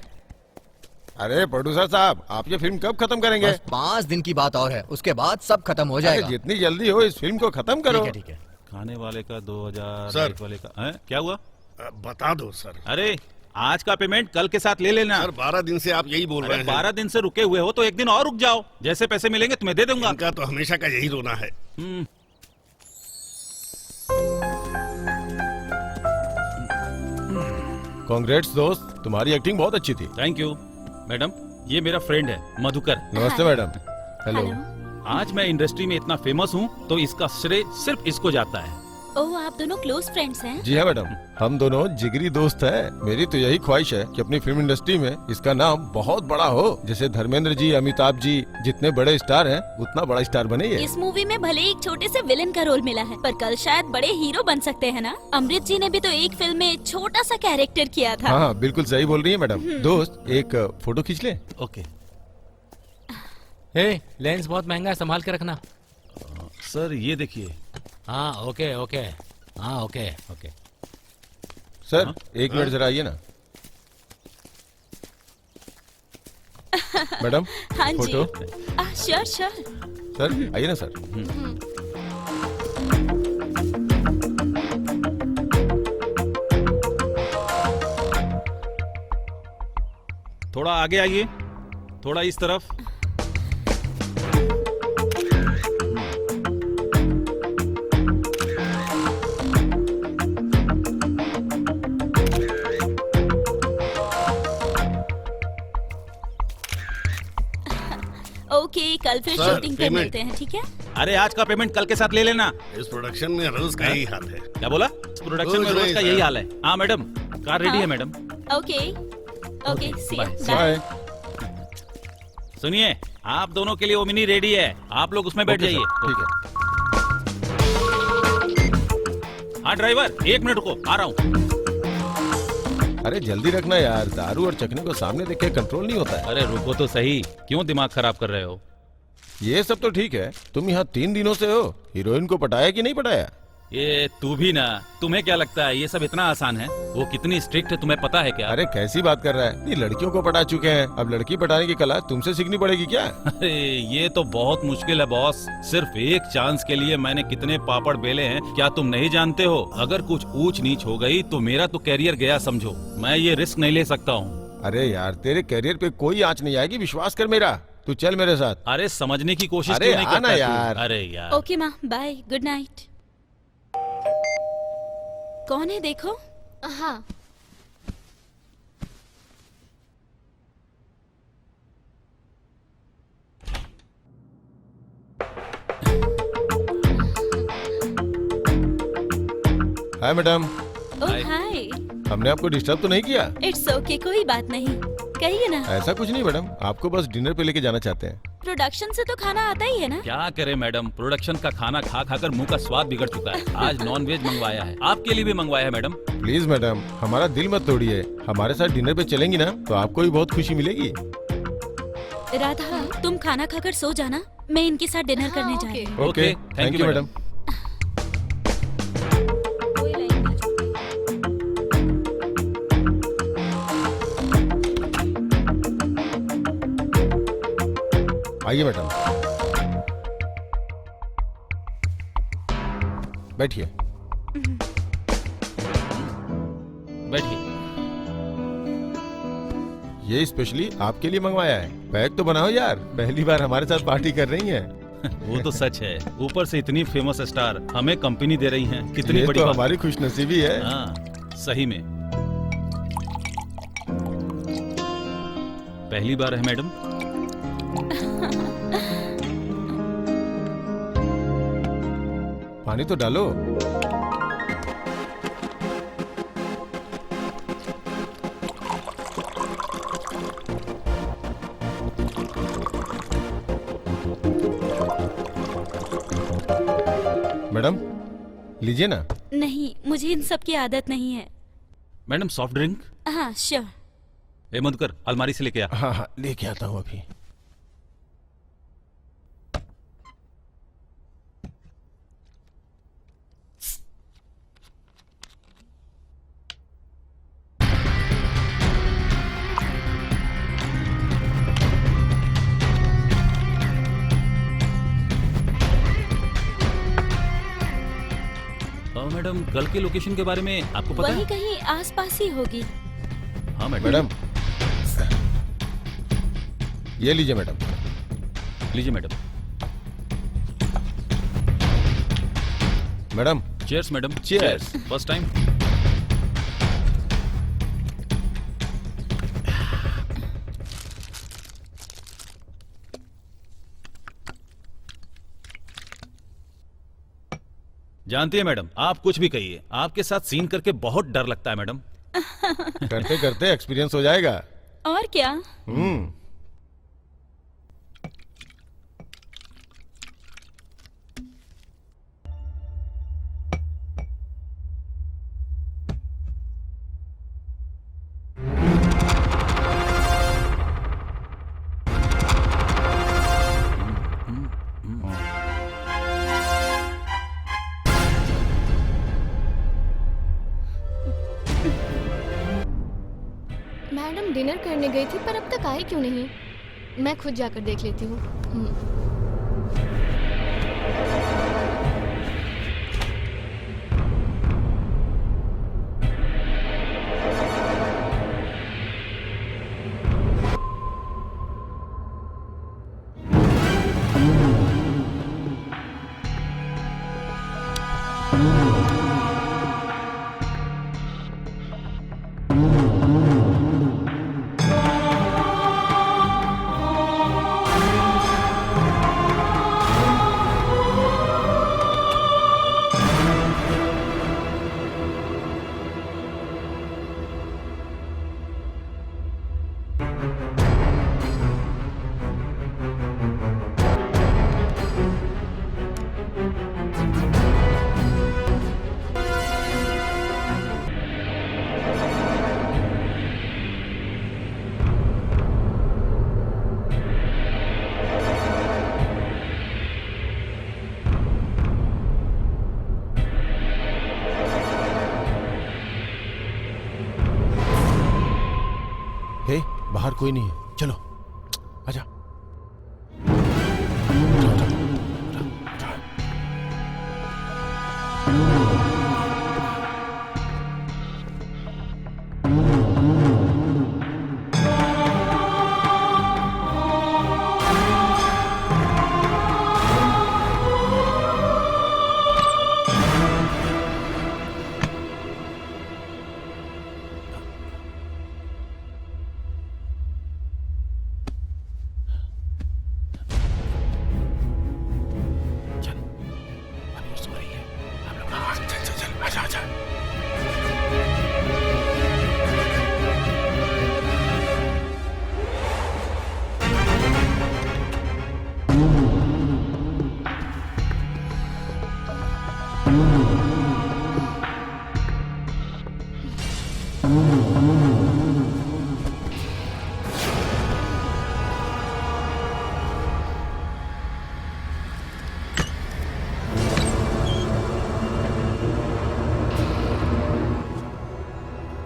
अरे प्रोड्यूसर साहब, आप ये फिल्म कब खत्म करेंगे? बस 5 दिन की बात और है, उसके बाद सब खत्म हो जाएगा। जितनी जल्दी हो इस फिल्म को खत्म करो। ठीक है। खाने वाले का 2000, सर। वाले का हैं? क्या हुआ? बता दो सर। अरे आज का पेमेंट कल के साथ ले लेना। सर 12 दिन से आप यही बोल रहे हैं। 12 दिन से रुके हुए हो तो एक दिन और रुक जाओ, जैसे पैसे मिलेंगे तुम्हें दे दूंगा। इनका तो हमेशा का यही रोना है। कांग्रेट्स दोस्त, तुम्हारी एक्टिंग बहुत अच्छी थी। Thank you madam. ये मेरा फ्रेंड है मधुकर। नमस्ते मैडम। हेलो। आज मैं इंडस्ट्री में इतना फेमस हूँ तो इसका श्रेय सिर्फ इसको जाता है। ओह, आप दोनों क्लोज फ्रेंड्स हैं? जी हाँ मैडम, हम दोनों जिगरी दोस्त हैं। मेरी तो यही ख्वाहिश है कि अपनी फिल्म इंडस्ट्री में इसका नाम बहुत बड़ा हो। जैसे धर्मेंद्र जी, अमिताभ जी जितने बड़े स्टार हैं, उतना बड़ा स्टार बने ये। इस मूवी में भले ही एक छोटे से विलेन का रोल मिला है, पर कल शायद बड़े हीरो बन सकते हैं ना? अमृत जी ने भी तो एक फिल्म में छोटा सा कैरेक्टर किया था। हाँ बिल्कुल सही बोल रही है मैडम। दोस्त एक फोटो खींच ले। ओके। लेंस बहुत महंगा है, संभाल के रखना। सर ये देखिए। हाँ ओके ओके। हाँ ओके ओके। सर एक मिनट जरा आइए ना। मैडम हाँ जी। फोटो। Sure sure. सर आइए ना सर। थोड़ा आगे आइए, थोड़ा इस तरफ। ओके, कल फिर सर, शूटिंग पे पेमेंट। मिलते हैं, ठीक है? अरे आज का पेमेंट कल के साथ ले लेना। इस प्रोडक्शन में रोज का यही हाल है। क्या बोला? प्रोडक्शन में रोज रोज का नहीं, यही सर। हाल है। हाँ मैडम, कार रेडी है madam. Okay okay, see you. Bye. सुनिए, आप दोनों के लिए ओमिनी रेडी है, आप लोग उसमें बैठ ओके जाइए। सर, ठीक है। हाँ ड्राइवर, 1 मिनट रुको, आ रहा हूँ। अरे जल्दी रखना यार, दारू और चखने को सामने देख के कंट्रोल नहीं होता है। अरे रुको तो सही, क्यों दिमाग खराब कर रहे हो? ये सब तो ठीक है, तुम यहाँ 3 दिनों से हो, हीरोइन को पटाया कि नहीं पटाया? ये तू भी ना, तुम्हें क्या लगता है ये सब इतना आसान है? वो कितनी स्ट्रिक्ट है तुम्हें पता है क्या? अरे कैसी बात कर रहा है, ये लड़कियों को पटा चुके हैं, अब लड़की पटाने की कला तुमसे सीखनी पड़ेगी क्या? अरे ये तो बहुत मुश्किल है बॉस। सिर्फ एक चांस के लिए मैंने कितने पापड़ बेले हैं, क्या तुम नहीं जानते हो? अगर कुछ ऊंच नीच हो गई तो मेरा तो कैरियर गया समझो। मैं ये रिस्क नहीं ले सकता हूँ। अरे यार तेरे कैरियर पे कोई आंच नहीं आएगी, विश्वास कर मेरा। तू चल मेरे साथ। अरे समझने की कोशिश अरे क्यों नहीं आना करता तू? यार। अरे यार। ओके माँ, बाय, गुड नाइट। कौन है देखो? हाँ हाय मैडम, ओह हाय। हमने आपको डिस्टर्ब तो नहीं किया? इट्स ओके, कोई बात नहीं, कहिए ना। ऐसा कुछ नहीं मैडम, आपको बस डिनर पे लेके जाना चाहते हैं। प्रोडक्शन से तो खाना आता ही है ना? क्या करे मैडम, प्रोडक्शन का खाना खा खाकर मुंह का स्वाद बिगड़ चुका है। आज नॉन वेज मंगवाया है, आपके लिए भी मंगवाया है मैडम। प्लीज मैडम, हमारा दिल मत तोड़िए, हमारे साथ डिनर पे चलेंगी ना तो आपको भी बहुत खुशी मिलेगी। राधा, तुम खाना खाकर सो जाना, मैं इनके साथ डिनर करने जा रही हूँ। Okay, thank you madam. कोई लाइन नहीं छूटी। आइए मैडम, बैठिए। बैठिए। ये स्पेशली आपके लिए मंगवाया है, पैक तो बनाओ यार, पहली बार हमारे साथ पार्टी कर रही हैं। वो तो सच है, ऊपर से इतनी फेमस स्टार हमें कंपनी दे रही हैं, कितनी ये बड़ी तो बात। हमारी खुशनसीबी है। हाँ सही में, पहली बार है मैडम। पानी तो डालो। मैडम लीजिए ना। नहीं, मुझे इन सब की आदत नहीं है। Madam soft drink. हाँ श्योर। ए मधुकर, अलमारी से लेके आ। हाँ हाँ लेके आता हूँ अभी। मैडम कल के लोकेशन के बारे में आपको पता वही है? कहीं आसपास ही होगी। हाँ मैडम ये लीजिए मैडम। लीजिए madam. Madam cheers madam. Cheers। First time. जानती है मैडम, आप कुछ भी कहिए, आपके साथ सीन करके बहुत डर लगता है मैडम। करते करते एक्सपीरियंस हो जाएगा। और क्या। मैडम डिनर करने गई थी पर अब तक आई क्यों नहीं? मैं खुद जाकर देख लेती हूँ। हे बाहर कोई नहीं है, चलो आजा।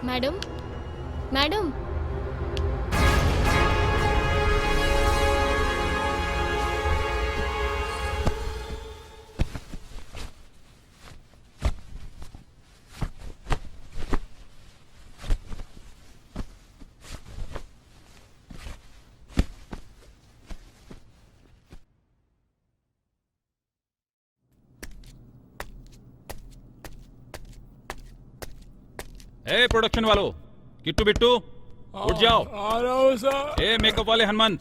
मैडम, मैडम, ए प्रोडक्शन वालों, किट्टू बिट्टू उठ जाओ। आ रहा हूँ सर। ए मेकअप वाले हनुमान,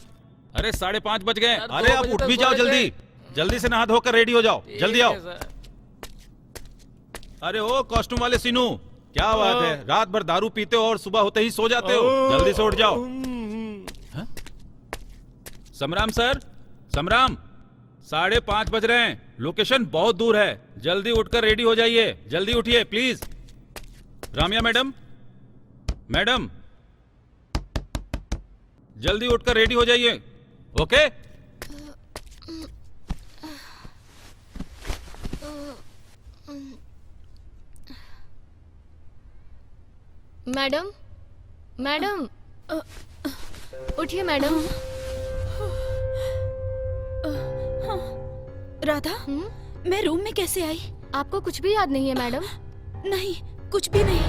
अरे 5:30 बज गए। अरे आप उठ भी जाओ, जल्दी जल्दी से नहा धोकर रेडी हो जाओ, जल्दी आओ। अरे ओ कॉस्ट्यूम वाले सीनू, क्या बात है, रात भर दारू पीते हो और सुबह होते ही सो जाते हो। जल्दी से उठ जाओ। हाँ? समराम सर, समराम, 5:30 बज रहे हैं, लोकेशन बहुत दूर है, जल्दी उठकर रेडी हो जाइए, जल्दी उठिए प्लीज। रामिया मैडम, मैडम जल्दी उठकर रेडी हो जाइए, ओके? मैडम, मैडम, उठिए मैडम। राधा, मैं रूम में कैसे आई? आपको कुछ भी याद नहीं है मैडम? नहीं, कुछ भी नहीं।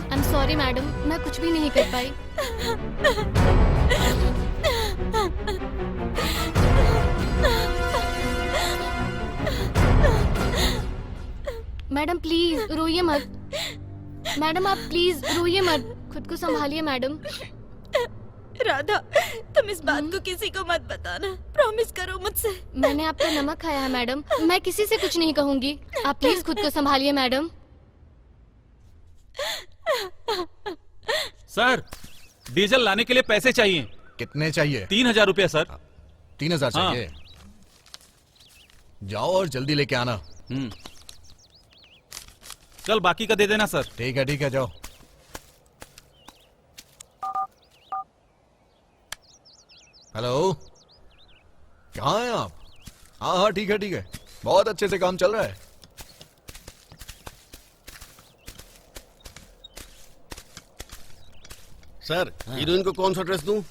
आई एम सॉरी मैडम, मैं कुछ भी नहीं कर पाई। मैडम प्लीज रोइए मत। मैडम आप प्लीज रोइए मत, खुद को संभालिए मैडम। राधा, तुम इस बात को किसी को मत बताना, प्रॉमिस करो मुझसे। मैंने आपका नमक खाया है मैडम, मैं किसी से कुछ नहीं कहूंगी। आप प्लीज खुद को संभालिए मैडम। सर, डीजल लाने के लिए पैसे चाहिए। कितने चाहिए? 3000 रुपया सर। 3000 चाहिए? जाओ और जल्दी लेके आना। कल बाकी का दे देना सर। ठीक है जाओ। हेलो, कहाँ हैं आप? हाँ ठीक है, बहुत अच्छे से काम चल रहा है। सर, हीरोइन को कौन सा ड्रेस दूं?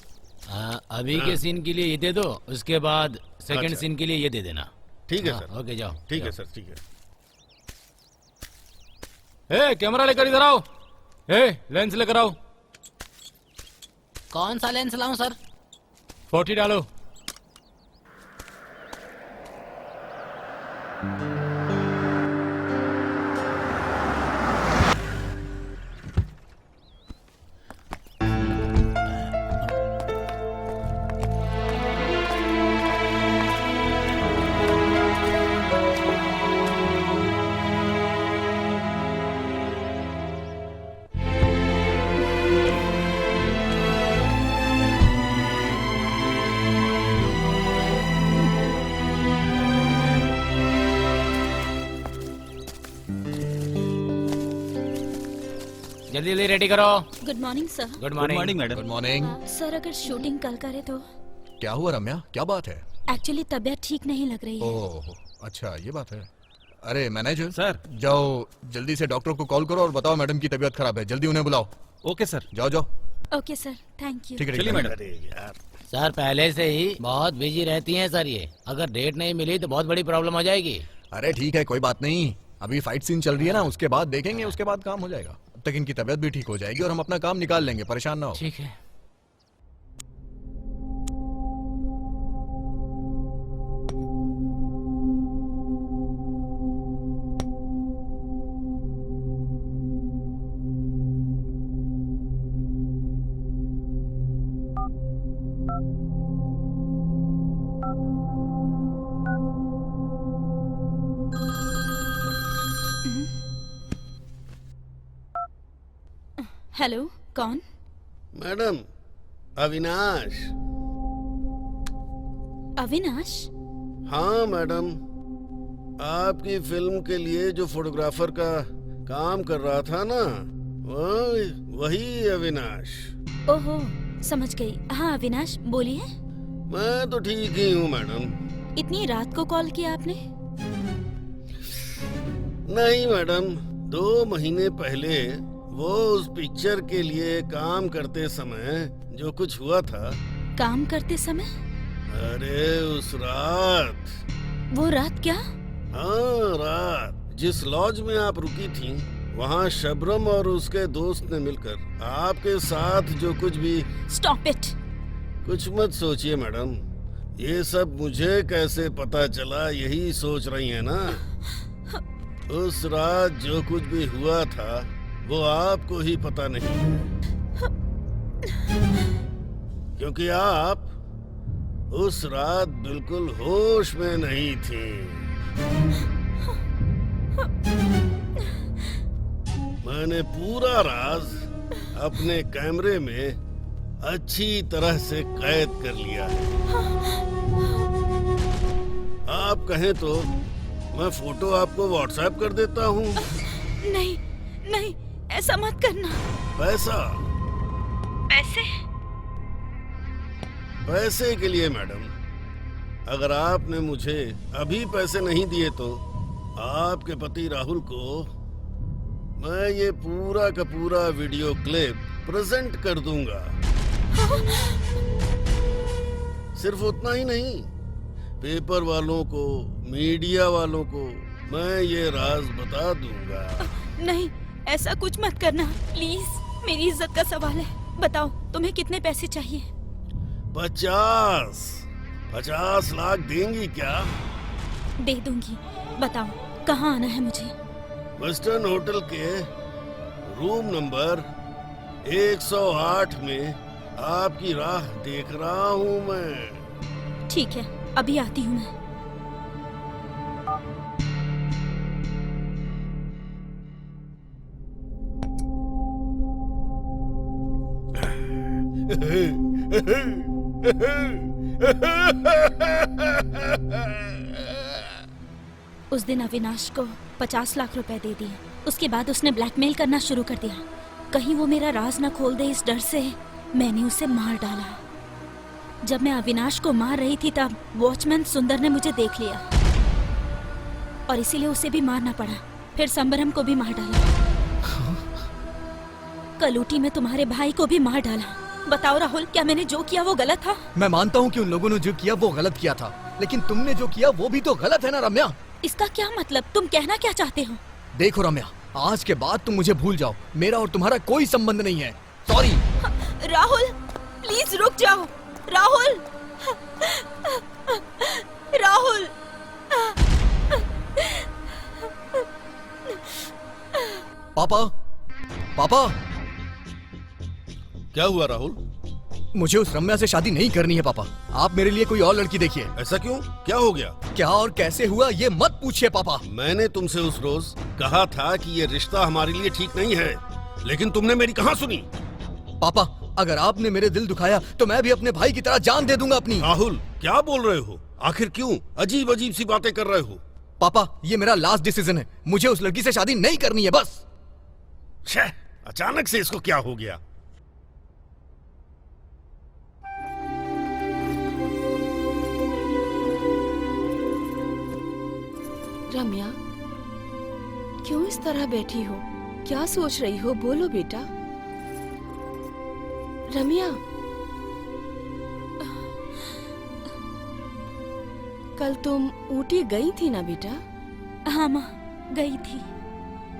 अभी के सीन के लिए ये दे दो, उसके बाद सेकंड अच्छा। सीन के लिए ये दे देना। ठीक है सर। ओके जाओ। ठीक है सर, ठीक है। ए, कैमरा लेकर इधर आओ। ए, लेंस लेकर आओ। कौन सा लेंस लाऊं सर? 40 डालो। जल्दी जल्दी रेडी करो। Good morning sir. Good morning madam. Good morning. Sir, अगर शूटिंग कल करे तो? क्या हुआ रम्या, क्या बात है? एक्चुअली तबीयत ठीक नहीं लग रही है। ओह अच्छा, ये बात है। अरे मैनेजर सर, जाओ जल्दी से डॉक्टर को कॉल करो और बताओ मैडम की तबीयत खराब है, जल्दी उन्हें बुलाओ। Okay sir. जाओ। Okay sir, thank you. ठीक है चलिए मैडम। अरे यार, सर पहले से ही बहुत बिजी रहती हैं सर ये, अगर डेट नहीं मिली तो बहुत बड़ी प्रॉब्लम हो जाएगी। अरे ठीक है, कोई बात नहीं, अभी फाइट सीन चल रही है ना, उसके बाद देखेंगे, उसके बाद काम हो जाएगा। अब तक इनकी तबीयत भी ठीक हो जाएगी और हम अपना काम निकाल लेंगे, परेशान ना हो। ठीक है। हेलो, कौन? मैडम, अविनाश। अविनाश? हाँ मैडम, आपकी फिल्म के लिए जो फोटोग्राफर का काम कर रहा था ना, वही अविनाश। ओहो, समझ गई। हाँ अविनाश, बोलिए। मैं तो ठीक ही हूँ मैडम। इतनी रात को कॉल किया आपने? नहीं मैडम, 2 महीने पहले वो उस पिक्चर के लिए काम करते समय जो कुछ हुआ था। काम करते समय? अरे उस रात। वो रात क्या? हाँ रात, जिस लॉज में आप रुकी थी, वहाँ शबरम और उसके दोस्त ने मिलकर आपके साथ जो कुछ भी। Stop it. कुछ मत सोचिए मैडम, ये सब मुझे कैसे पता चला, यही सोच रही है ना? उस रात जो कुछ भी हुआ था वो आपको ही पता नहीं है, क्योंकि आप उस रात बिल्कुल होश में नहीं थी। मैंने पूरा राज अपने कैमरे में अच्छी तरह से कैद कर लिया है। आप कहें तो मैं फोटो आपको व्हाट्सएप कर देता हूँ। नहीं नहीं, ऐसा मत करना। पैसा? पैसे? पैसे के लिए मैडम, अगर आपने मुझे अभी पैसे नहीं दिए तो आपके पति राहुल को मैं ये पूरा का पूरा वीडियो क्लिप प्रेजेंट कर दूंगा। सिर्फ उतना ही नहीं, पेपर वालों को, मीडिया वालों को मैं ये राज बता दूंगा। नहीं, ऐसा कुछ मत करना प्लीज, मेरी इज्जत का सवाल है। बताओ तुम्हें कितने पैसे चाहिए? 50 लाख देंगी क्या? दे दूंगी। बताओ कहाँ आना है मुझे? वेस्टर्न होटल के रूम नंबर 108 में आपकी राह देख रहा हूँ मैं। ठीक है, अभी आती हूँ मैं। उस दिन अविनाश को 50 लाख रुपए दे दिए। उसके बाद उसने ब्लैकमेल करना शुरू कर दिया। कहीं वो मेरा राज न खोल दे, इस डर से मैंने उसे मार डाला। जब मैं अविनाश को मार रही थी तब वॉचमैन सुंदर ने मुझे देख लिया और इसीलिए उसे भी मारना पड़ा। फिर संबरम को भी मार डाला। कलूटी में तुम्हारे भाई को भी मार डाला। बताओ राहुल, क्या मैंने जो किया वो गलत था? मैं मानता हूँ कि उन लोगों ने जो किया वो गलत किया था, लेकिन तुमने जो किया वो भी तो गलत है ना रम्या। इसका क्या मतलब? तुम कहना क्या चाहते हो? देखो रम्या, आज के बाद तुम मुझे भूल जाओ। मेरा और तुम्हारा कोई संबंध नहीं है। सॉरी। राहुल प्लीज रुक जाओ। राहुल, राहुल। पापा, पापा। क्या हुआ राहुल? मुझे उस रम्या से शादी नहीं करनी है पापा। आप मेरे लिए कोई और लड़की देखिए। ऐसा क्यों? क्या हो गया? क्या और कैसे हुआ ये मत पूछिए पापा। मैंने तुमसे उस रोज कहा था कि ये रिश्ता हमारे लिए ठीक नहीं है, लेकिन तुमने मेरी कहाँ सुनी? पापा, अगर आपने मेरे दिल दुखाया तो मैं भी अपने भाई की तरह जान दे दूंगा अपनी। राहुल, क्या बोल रहे हो? आखिर क्यों अजीब अजीब सी बातें कर रहे हो? पापा, ये मेरा लास्ट डिसीजन है। मुझे उस लड़की से शादी नहीं करनी है, बस। छह, अचानक से इसको क्या हो गया? रम्या, क्यों इस तरह बैठी हो? क्या सोच रही हो? बोलो बेटा। रम्या, कल तुम ऊटी गई थी ना बेटा? हाँ माँ, गई थी।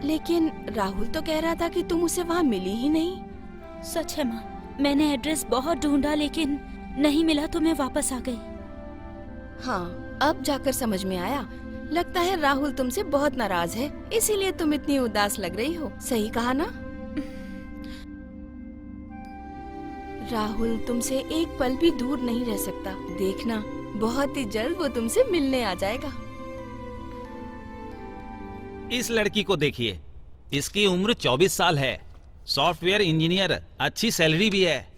लेकिन राहुल तो कह रहा था कि तुम उसे वहाँ मिली ही नहीं। सच है माँ, मैंने एड्रेस बहुत ढूंढा लेकिन नहीं मिला तो मैं वापस आ गई। हाँ, अब जाकर समझ में आया। लगता है राहुल तुमसे बहुत नाराज है, इसीलिए तुम इतनी उदास लग रही हो। सही कहा ना? राहुल तुमसे एक पल भी दूर नहीं रह सकता। देखना, बहुत ही जल्द वो तुमसे मिलने आ जाएगा। इस लड़की को देखिए, इसकी उम्र 24 साल है, सॉफ्टवेयर इंजीनियर, अच्छी सैलरी भी है।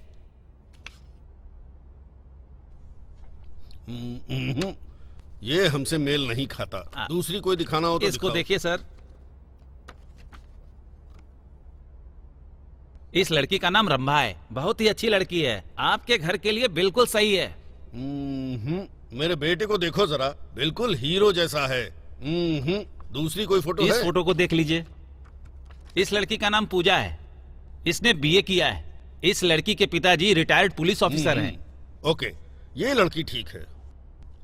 ये हमसे मेल नहीं खाता। दूसरी कोई दिखाना हो तो इसको देखिए सर। इस लड़की का नाम रंभा है, बहुत ही अच्छी लड़की है, आपके घर के लिए बिल्कुल सही है। मेरे बेटे को देखो जरा, बिल्कुल हीरो जैसा है। दूसरी कोई फोटो है? इस फोटो को देख लीजिए। इस लड़की का नाम पूजा है, इसने बीए किया है। इस लड़की के पिताजी रिटायर्ड पुलिस ऑफिसर हैं। ओके, ये लड़की ठीक है।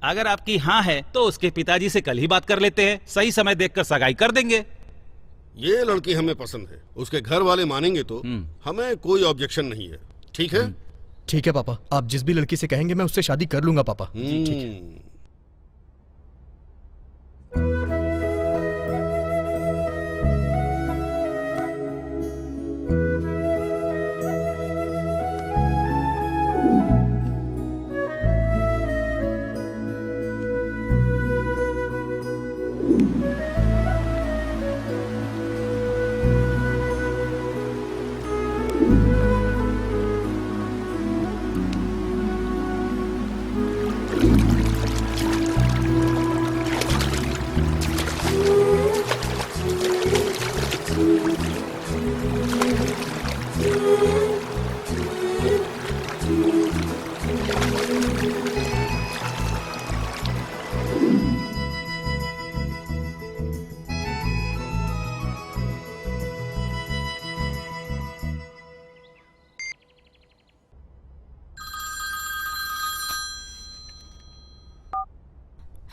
अगर आपकी हाँ है तो उसके पिताजी से कल ही बात कर लेते हैं, सही समय देखकर सगाई कर देंगे। ये लड़की हमें पसंद है, उसके घर वाले मानेंगे तो हमें कोई ऑब्जेक्शन नहीं है। ठीक है? ठीक है पापा, आप जिस भी लड़की से कहेंगे मैं उससे शादी कर लूंगा पापा। जी ठीक है।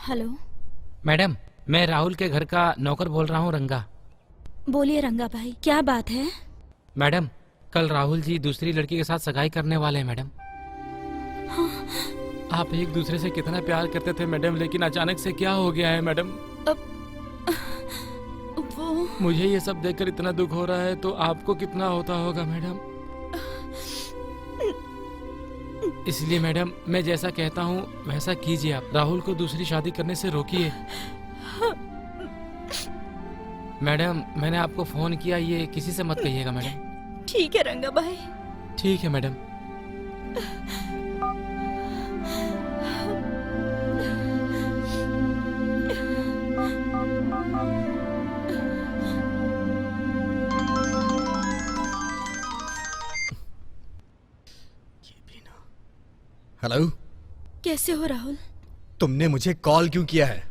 हेलो। मैडम, मैं राहुल के घर का नौकर बोल रहा हूँ, रंगा। बोलिए रंगा भाई, क्या बात है? मैडम, कल राहुल जी दूसरी लड़की के साथ सगाई करने वाले हैं मैडम। आप एक दूसरे से कितना प्यार करते थे मैडम, लेकिन अचानक से क्या हो गया है मैडम? वो मुझे ये सब देखकर इतना दुख हो रहा है, तो आपको कितना होता होगा मैडम। इसलिए मैडम, मैं जैसा कहता हूँ वैसा कीजिए। आप राहुल को दूसरी शादी करने से रोकिए। मैडम, मैंने आपको फोन किया, ये किसी से मत कहिएगा मैडम। ठीक है रंगा भाई। ठीक है मैडम। हेलो। कैसे हो राहुल? तुमने मुझे कॉल क्यों किया है?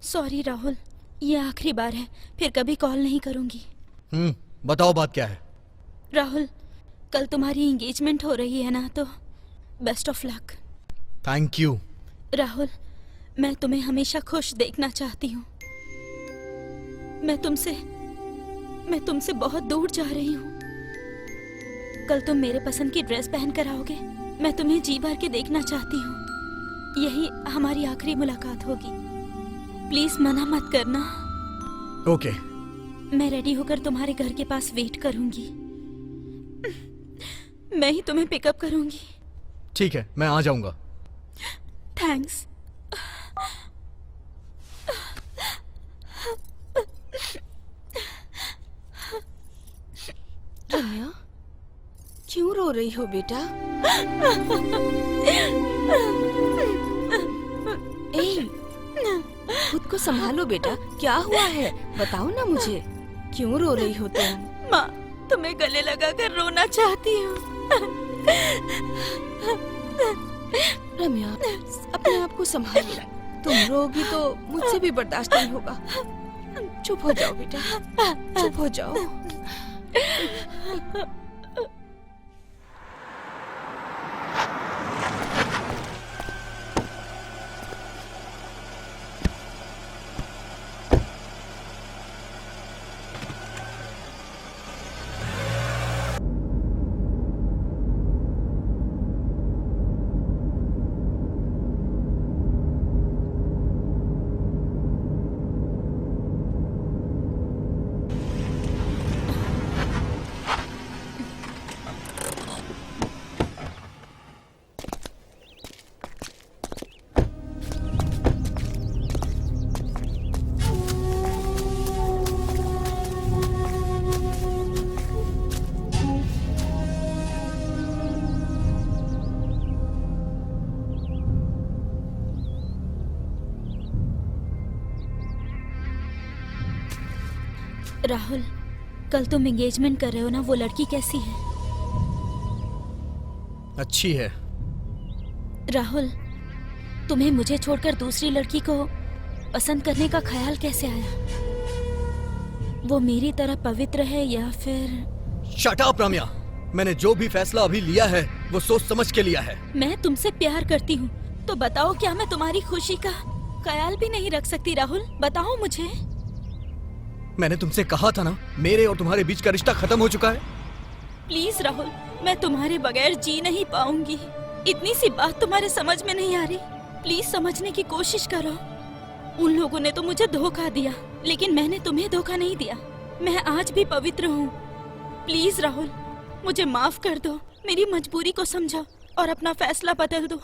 सॉरी राहुल, ये आखिरी बार है, फिर कभी कॉल नहीं करूंगी। बताओ बात क्या है? राहुल, कल तुम्हारी एंगेजमेंट हो रही है ना, तो best of luck. Thank you. Rahul, मैं तुम्हें हमेशा खुश देखना चाहती हूँ। मैं तुमसे बहुत दूर जा रही हूँ। कल तुम मेरे पसंद की ड्रेस पहन कर आओगे। मैं तुम्हें जी भर के देखना चाहती हूँ। यही हमारी आखिरी मुलाकात होगी। प्लीज मना मत करना। ओके। मैं रेडी होकर तुम्हारे घर के पास वेट करूंगी। मैं ही तुम्हें पिकअप करूंगी। ठीक है, मैं आ जाऊंगा। थैंक्स। रम्या, क्यों रो रही हो बेटा? ए, खुद को संभालो बेटा, क्या हुआ है? बताओ ना मुझे, क्यों रो रही हो तुम? माँ, तुम्हें गले लगाकर रोना चाहती हूँ। रम्या, अपने आप को संभालो। तुम रोगी तो मुझसे भी बर्दाश्त नहीं होगा। चुप हो जाओ बेटा, चुप हो जाओ। राहुल, कल तुम एंगेजमेंट कर रहे हो ना, वो लड़की कैसी है? अच्छी है। राहुल, तुम्हें मुझे छोड़कर दूसरी लड़की को पसंद करने का ख्याल कैसे आया? वो मेरी तरह पवित्र है या फिर? शट अप रम्या, मैंने जो भी फैसला अभी लिया है वो सोच समझ के लिया है। मैं तुमसे प्यार करती हूँ, तो बताओ क्या मैं तुम्हारी खुशी का ख्याल भी नहीं रख सकती? राहुल, बताओ मुझे। मैंने तुमसे कहा था ना, मेरे और तुम्हारे बीच का रिश्ता खत्म हो चुका है। प्लीज राहुल, मैं तुम्हारे बगैर जी नहीं पाऊंगी। इतनी सी बात तुम्हारे समझ में नहीं आ रही? प्लीज समझने की कोशिश करो। उन लोगों ने तो मुझे धोखा दिया, लेकिन मैंने तुम्हें धोखा नहीं दिया। मैं आज भी पवित्र हूँ। प्लीज राहुल, मुझे माफ कर दो, मेरी मजबूरी को समझो और अपना फैसला बदल दो।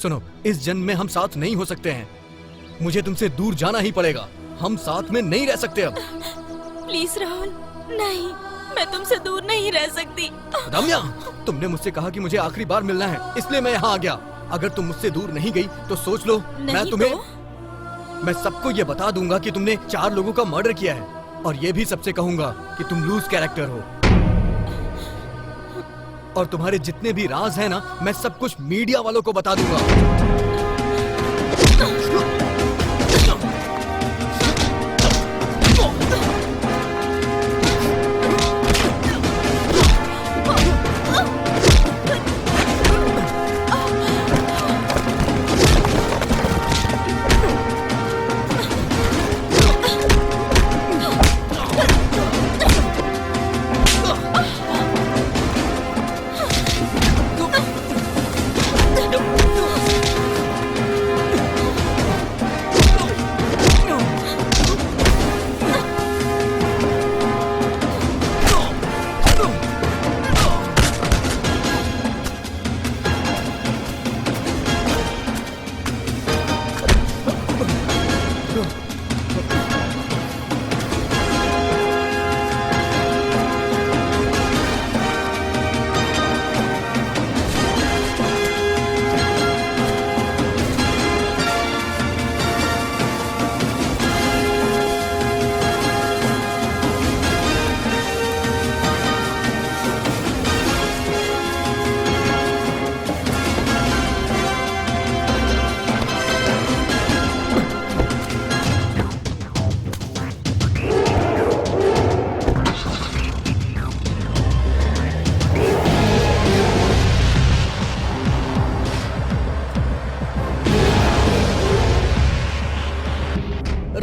सुनो, इस जन्म में हम साथ नहीं हो सकते हैं। मुझे तुमसे दूर जाना ही पड़ेगा। हम साथ में नहीं रह सकते अब। प्लीज राहुल, नहीं, मैं तुमसे दूर नहीं रह सकती। रम्या, तुमने मुझसे कहा कि मुझे आखिरी बार मिलना है, इसलिए मैं यहाँ आ गया। अगर तुम मुझसे दूर नहीं गई तो सोच लो, मैं तुम्हें मैं सबको ये बता दूंगा कि तुमने 4 लोगों का मर्डर किया है, और ये भी सबसे कहूंगा कि तुम लूज कैरेक्टर हो। और तुम्हारे जितने भी राज हैं ना, मैं सब कुछ मीडिया वालों को बता दूंगा।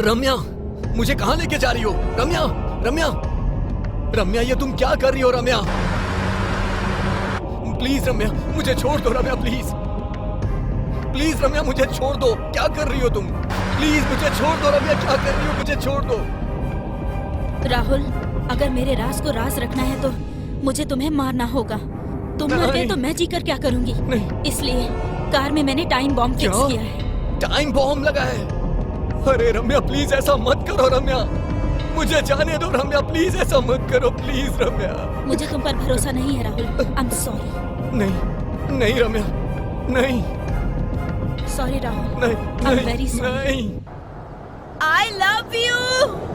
रम्या, मुझे कहाँ लेके जा रही हो? रम्या, रम्या, रम्या, ये तुम क्या कर रही हो? रम्या, प्लीज रम्या, मुझे छोड़ दो। रम्या, प्लीज प्लीज रम्या, मुझे छोड़ दो। क्या कर रही हो तुम? प्लीज मुझे छोड़ दो। रम्या, क्या कर रही हो? मुझे छोड़ दो। राहुल, अगर मेरे राज को राज रखना है तो मुझे तुम्हें मारना होगा। तुम मर गए तो मैं जीकर क्या करूंगी? इसलिए कार में मैंने टाइम बॉम्ब फिक्स किया है। टाइम बॉम्ब लगा है? अरे रम्या, प्लीज ऐसा मत करो। रम्या, मुझे जाने दो। रम्या, प्लीज ऐसा मत करो। प्लीज रम्या, मुझे तुम पर भरोसा नहीं है राहुल। I am sorry. नहीं नहीं रम्या, नहीं। सॉरी राहुल, नहीं, आई एम वेरी सॉरी। नहीं। I love you.